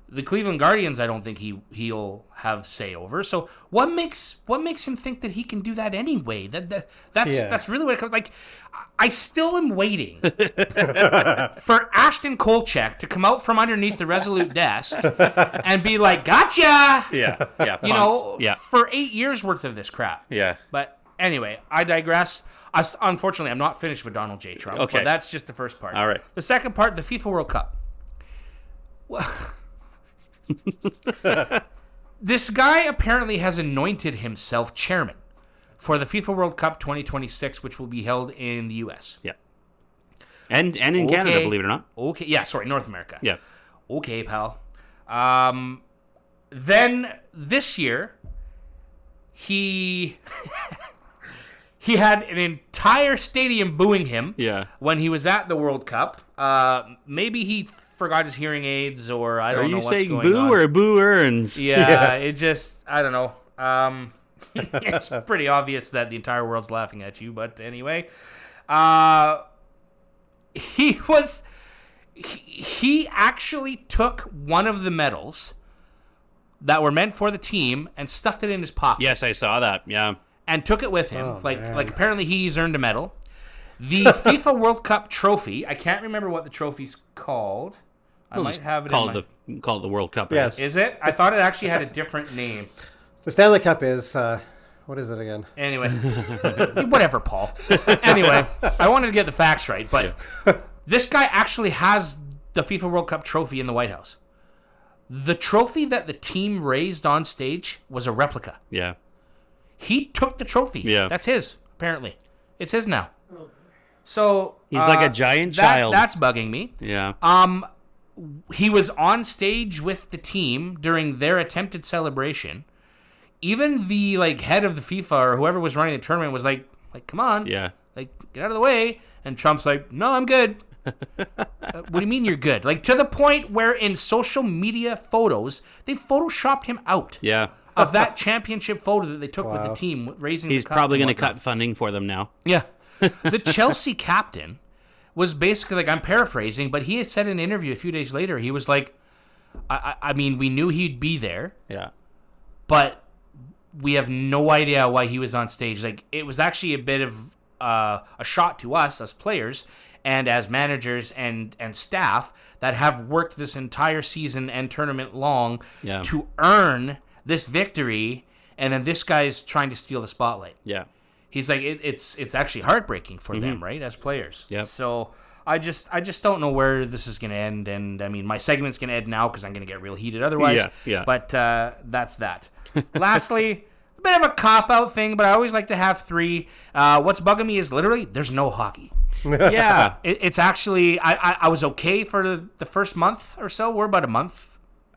the Cleveland Guardians, I don't think he'll have say over. So what makes him think that he can do that anyway? That's really what it comes. Like, I still am waiting for Ashton Kolchak to come out from underneath the Resolute desk and be like, "Gotcha!" Yeah. You know, Yeah. for 8 years worth of this crap. Yeah. But anyway, I digress. Unfortunately, I'm not finished with Donald J. Trump. Okay. But that's just the first part. All right. The second part, the FIFA World Cup. This guy apparently has anointed himself chairman for the FIFA World Cup 2026, which will be held in the U.S. Yeah. And in Canada, believe it or not. Okay. Yeah, sorry, North America. Yeah. Okay, pal. Then this year, he he had an entire stadium booing him. Yeah. When he was at the World Cup. Maybe he forgot his hearing aids, or I don't know what's going on. Are you saying boo or boo earns? Yeah, it just, I don't know. It's pretty obvious that the entire world's laughing at you, but anyway. He actually took one of the medals that were meant for the team and stuffed it in his pocket. Yes, I saw that. Yeah. And took it with him. Oh, like man. apparently he's earned a medal. The FIFA World Cup trophy, I can't remember what the trophy's called. I might have it Call it the World Cup. I Yes. guess. Is it? I thought it actually had a different name. The Stanley Cup is what is it again? Anyway, whatever, Paul. Anyway, I wanted to get the facts right, but this guy actually has the FIFA World Cup trophy in the White House. The trophy that the team raised on stage was a replica. Yeah. He took the trophy. Yeah. That's his, apparently. It's his now. So He's like a giant child. That's bugging me. Yeah. He was on stage with the team during their attempted celebration. Even the head of the FIFA or whoever was running the tournament was like, come on. Yeah. Like, get out of the way. And Trump's like, no, I'm good. What do you mean you're good? Like, to the point where in social media photos, they photoshopped him out. Yeah. Of that championship photo that they took with the team, raising He's the cup. probably going to cut funding for them now. Yeah. The Chelsea captain was basically like, I'm paraphrasing, but he had said in an interview a few days later, he was like, I mean, we knew he'd be there. Yeah. But we have no idea why he was on stage. Like, it was actually a bit of a shot to us as players and as managers and staff that have worked this entire season and tournament long to earn this victory, and then this guy's trying to steal the spotlight. Yeah. He's like, it's actually heartbreaking for them, right, as players. Yeah. So I just don't know where this is going to end, and I mean, my segment's going to end now because I'm going to get real heated otherwise. Yeah. But that's that. Lastly, a bit of a cop-out thing, but I always like to have three. What's bugging me is literally there's no hockey. Yeah. It's actually, I was okay for the first month or so. We're about a month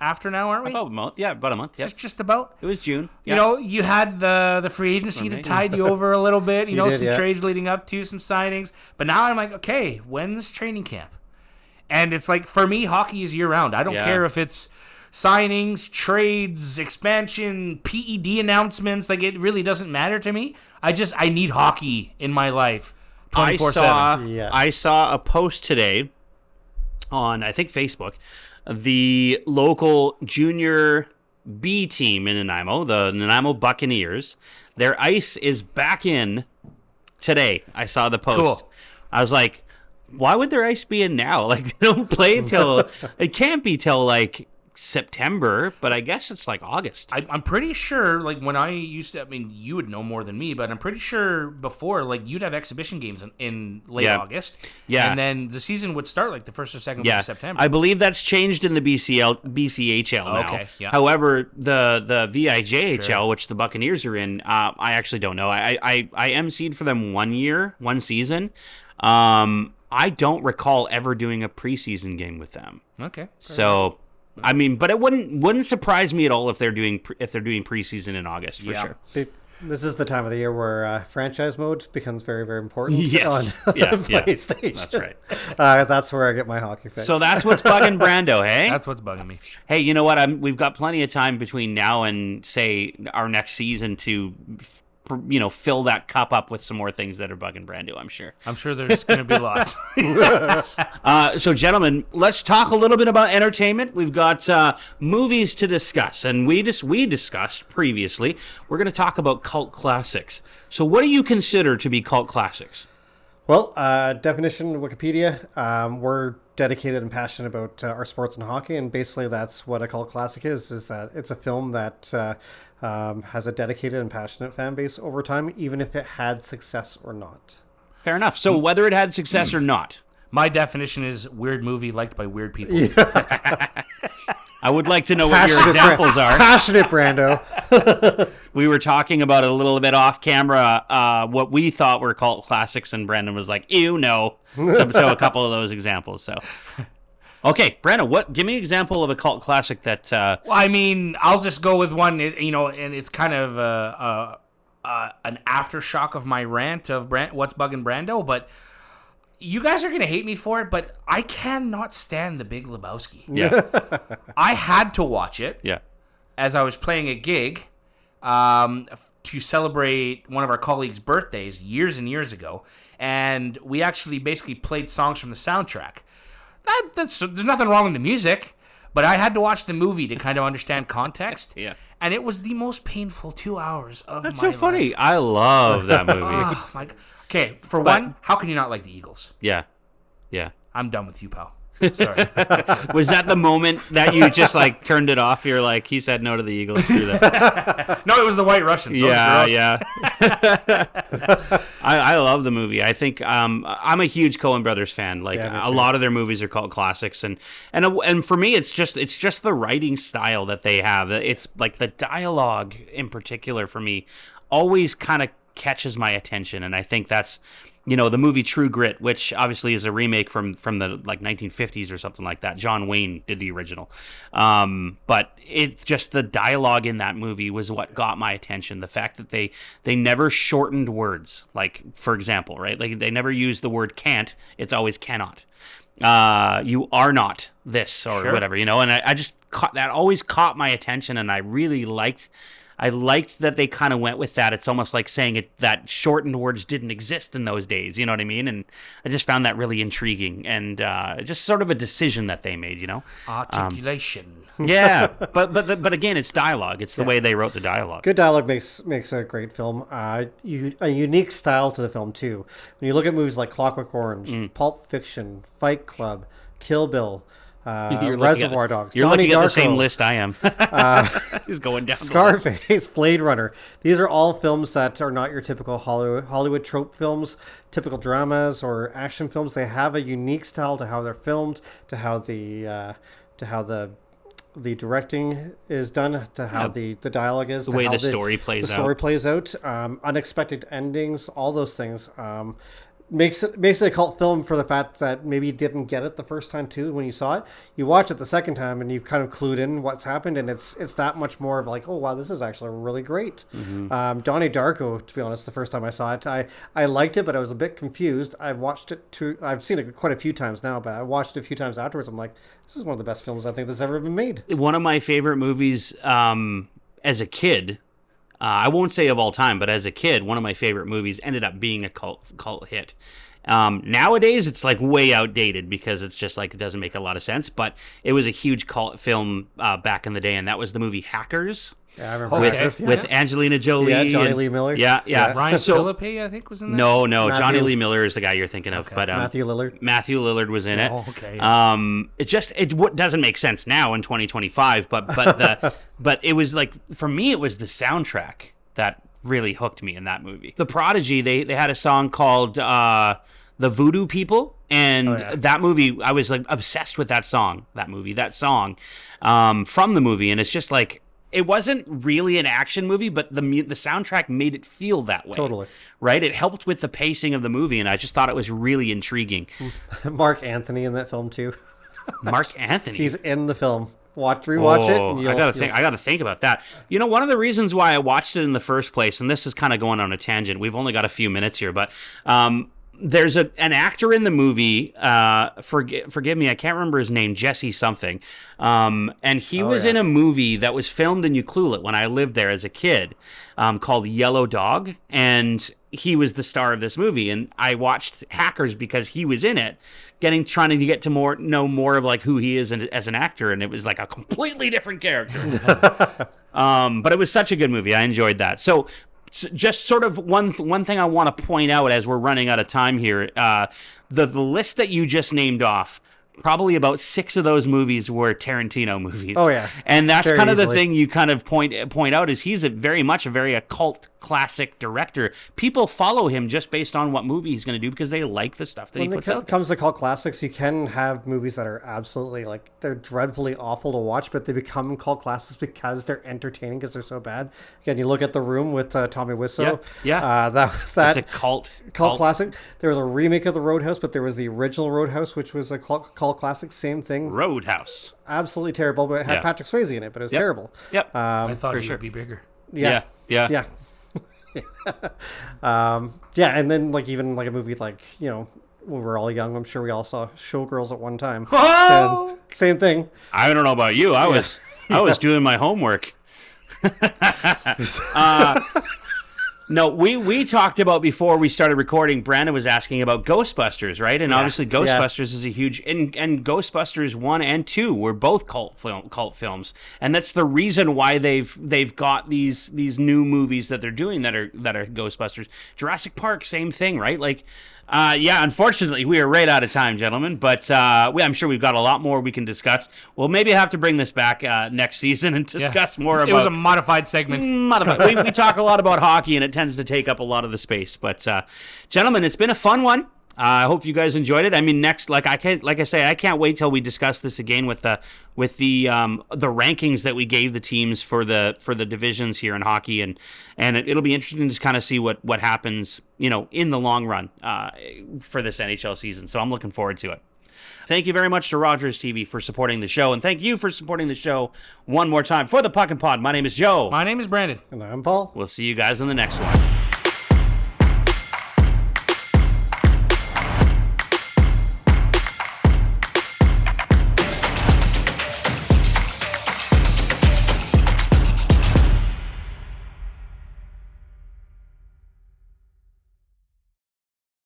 after now, aren't we? About a month. Yeah, about a month. Yeah. Just about. It was June. You know, you had the free agency to tide you over a little bit. You know, did, some trades leading up to, some signings. But now I'm like, okay, when's training camp? And it's like, for me, hockey is year-round. I don't care if it's signings, trades, expansion, PED announcements. Like, it really doesn't matter to me. I need hockey in my life 24/7. I saw a post today on, I think, Facebook. The local junior B team in Nanaimo, the Nanaimo Buccaneers, their ice is back in today. I saw the post. Cool. I was like, why would their ice be in now? Like, they don't play till, it can't be till like September, but I guess it's like August. I'm pretty sure, like, when I used to, I mean, you would know more than me, but I'm pretty sure before, like, you'd have exhibition games in late August. Yeah. And then the season would start, like, the 1st or 2nd week of September. I believe that's changed in the BCHL now. Okay, yeah. However, the VIJHL, which the Buccaneers are in, I actually don't know. I emceed for them one season. I don't recall ever doing a preseason game with them. Okay. So... I mean, but it wouldn't surprise me at all if they're doing preseason in August for sure. See, this is the time of the year where franchise mode becomes very, very important on PlayStation. That's right. That's where I get my hockey fix. So that's what's bugging Brando, hey? That's what's bugging me. Hey, you know what? We've got plenty of time between now and, say, our next season to... fill that cup up with some more things that are bugging Brando, I'm sure. I'm sure there's going to be lots. So, gentlemen, let's talk a little bit about entertainment. We've got movies to discuss, and we discussed previously. We're going to talk about cult classics. So what do you consider to be cult classics? Well, definition, Wikipedia, we're dedicated and passionate about our sports and hockey, and basically that's what a cult classic is that it's a film that has a dedicated and passionate fan base over time, even if it had success or not. Fair enough. So whether it had success or not. My definition is weird movie liked by weird people. Yeah. I would like to know what your examples are. Passionate, Brando. We were talking about it a little bit off camera, what we thought were cult classics, and Brandon was like, ew, no. So a couple of those examples. So, okay, Brandon, give me an example of a cult classic that... Well, I mean, I'll just go with one, and it's kind of an aftershock of my rant of what's bugging Brando, but... You guys are going to hate me for it, but I cannot stand The Big Lebowski. Yeah. I had to watch it as I was playing a gig to celebrate one of our colleagues' birthdays years and years ago. And we actually basically played songs from the soundtrack. There's nothing wrong with the music, but I had to watch the movie to kind of understand context. Yeah. And it was the most painful 2 hours of my life. That's so funny. I love that movie. Oh, my God. Okay, one, how can you not like the Eagles? Yeah. I'm done with you, pal. Sorry. Was that the moment that you just turned it off? You're like, he said no to the Eagles. Screw that. No, it was the White Russians. Yeah. I love the movie. I think I'm a huge Coen Brothers fan. A lot of their movies are called classics, and for me, it's just the writing style that they have. It's like the dialogue in particular for me always kind of catches my attention, and I think that's the movie True Grit, which obviously is a remake from the like 1950s or something like that. John Wayne did the original. But it's just the dialogue in that movie was what got my attention. The fact that they never shortened words. Like, for example, right? Like they never used the word can't. It's always cannot. You are not this or whatever, and I just that always caught my attention, and I really liked that they kind of went with that. It's almost like saying that shortened words didn't exist in those days, you know what I mean? And I just found that really intriguing, and just sort of a decision that they made, Articulation. Yeah, but again, it's dialogue. It's the way they wrote the dialogue. Good dialogue makes a great film. A unique style to the film too. When you look at movies like Clockwork Orange, Pulp Fiction, Fight Club, Kill Bill, Reservoir Dogs, You're Donnie looking at the Darko, same list I am. He's going down. Scarface, Blade Runner. These are all films that are not your typical Hollywood trope films, typical dramas or action films. They have a unique style to how they're filmed, to how the directing is done, to how the dialogue is, the way the story plays out, unexpected endings, all those things. Makes it a cult film for the fact that maybe you didn't get it the first time too when you saw it. You watch it the second time and you've kind of clued in what's happened, and it's that much more of like, oh wow, this is actually really great. Donnie Darko, to be honest, the first time I saw it, I liked it, but I was a bit confused. I've seen it quite a few times now, but I watched it a few times afterwards. I'm like, this is one of the best films I think that's ever been made. One of my favorite movies as a kid. I won't say of all time, but as a kid, one of my favorite movies ended up being a cult hit. Nowadays, it's like way outdated because it's just like it doesn't make a lot of sense. But it was a huge cult film back in the day, and that was the movie Hackers. Yeah, I remember with Angelina Jolie. Yeah, Johnny Lee Miller. Yeah. Ryan Phillippe, I think, was in that. No, Johnny Lee Miller is the guy you're thinking of. But Matthew Lillard. Matthew Lillard was in it. Oh, okay. It doesn't make sense now in 2025. But it was like, for me, it was the soundtrack that really hooked me in that movie. The Prodigy, they had a song called The Voodoo People, and that movie, I was like obsessed with that song from the movie, and it's just like, it wasn't really an action movie, but the soundtrack made it feel that way. Totally. Right? It helped with the pacing of the movie, and I just thought it was really intriguing. Mark Anthony in that film too. Mark Anthony? He's in the film. Rewatch it. And I gotta think about that. One of the reasons why I watched it in the first place, and this is kind of going on a tangent. We've only got a few minutes here, but there's an actor in the movie. Forgive me, I can't remember his name. Jesse something, and he was in a movie that was filmed in Ucluelet when I lived there as a kid, called Yellow Dog, and he was the star of this movie. And I watched Hackers because he was in it, trying to get to know more of like who he is as an actor, and it was like a completely different character. But it was such a good movie. I enjoyed that. So just sort of one thing I want to point out as we're running out of time here, the list that you just named off, probably about 6 of those movies were Tarantino movies. Oh yeah, and that's very kind of easily. the thing you kind of point out is he's very much a cult classic director. People follow him just based on what movie he's going to do because they like the stuff that he puts out. When it comes to cult classics, you can have movies that are absolutely like they're dreadfully awful to watch, but they become cult classics because they're entertaining because they're so bad. Again, you look at The Room with Tommy Wiseau. That's a cult classic. There was a remake of The Roadhouse, but there was the original Roadhouse, which was a cult classic. Same thing. Roadhouse. Absolutely terrible, but it had Patrick Swayze in it, but it was terrible. Yep. I thought he would be bigger. Yeah. And then even like a movie like, when we were all young, I'm sure we all saw Showgirls at one time. And same thing. I don't know about you. I was doing my homework. No, we talked about before we started recording. Brandon was asking about Ghostbusters, right? And obviously Ghostbusters is a huge and Ghostbusters 1 and 2 were both cult films, and that's the reason why they've got these new movies that they're doing that are Ghostbusters. Jurassic Park, same thing, right? Like. Unfortunately, we are right out of time, gentlemen. But I'm sure we've got a lot more we can discuss. We'll maybe have to bring this back next season and discuss more about... It was a modified segment. We talk a lot about hockey, and it tends to take up a lot of the space. But, gentlemen, it's been a fun one. I hope you guys enjoyed it. I mean, next, like I can't wait till we discuss this again with the rankings that we gave the teams for the divisions here in hockey, and it'll be interesting to kind of see what happens, in the long run for this NHL season. So I'm looking forward to it. Thank you very much to Rogers TV for supporting the show, and thank you for supporting the show one more time. For the Puckn Pod, my name is Joe. My name is Brandon. And I'm Paul. We'll see you guys in the next one.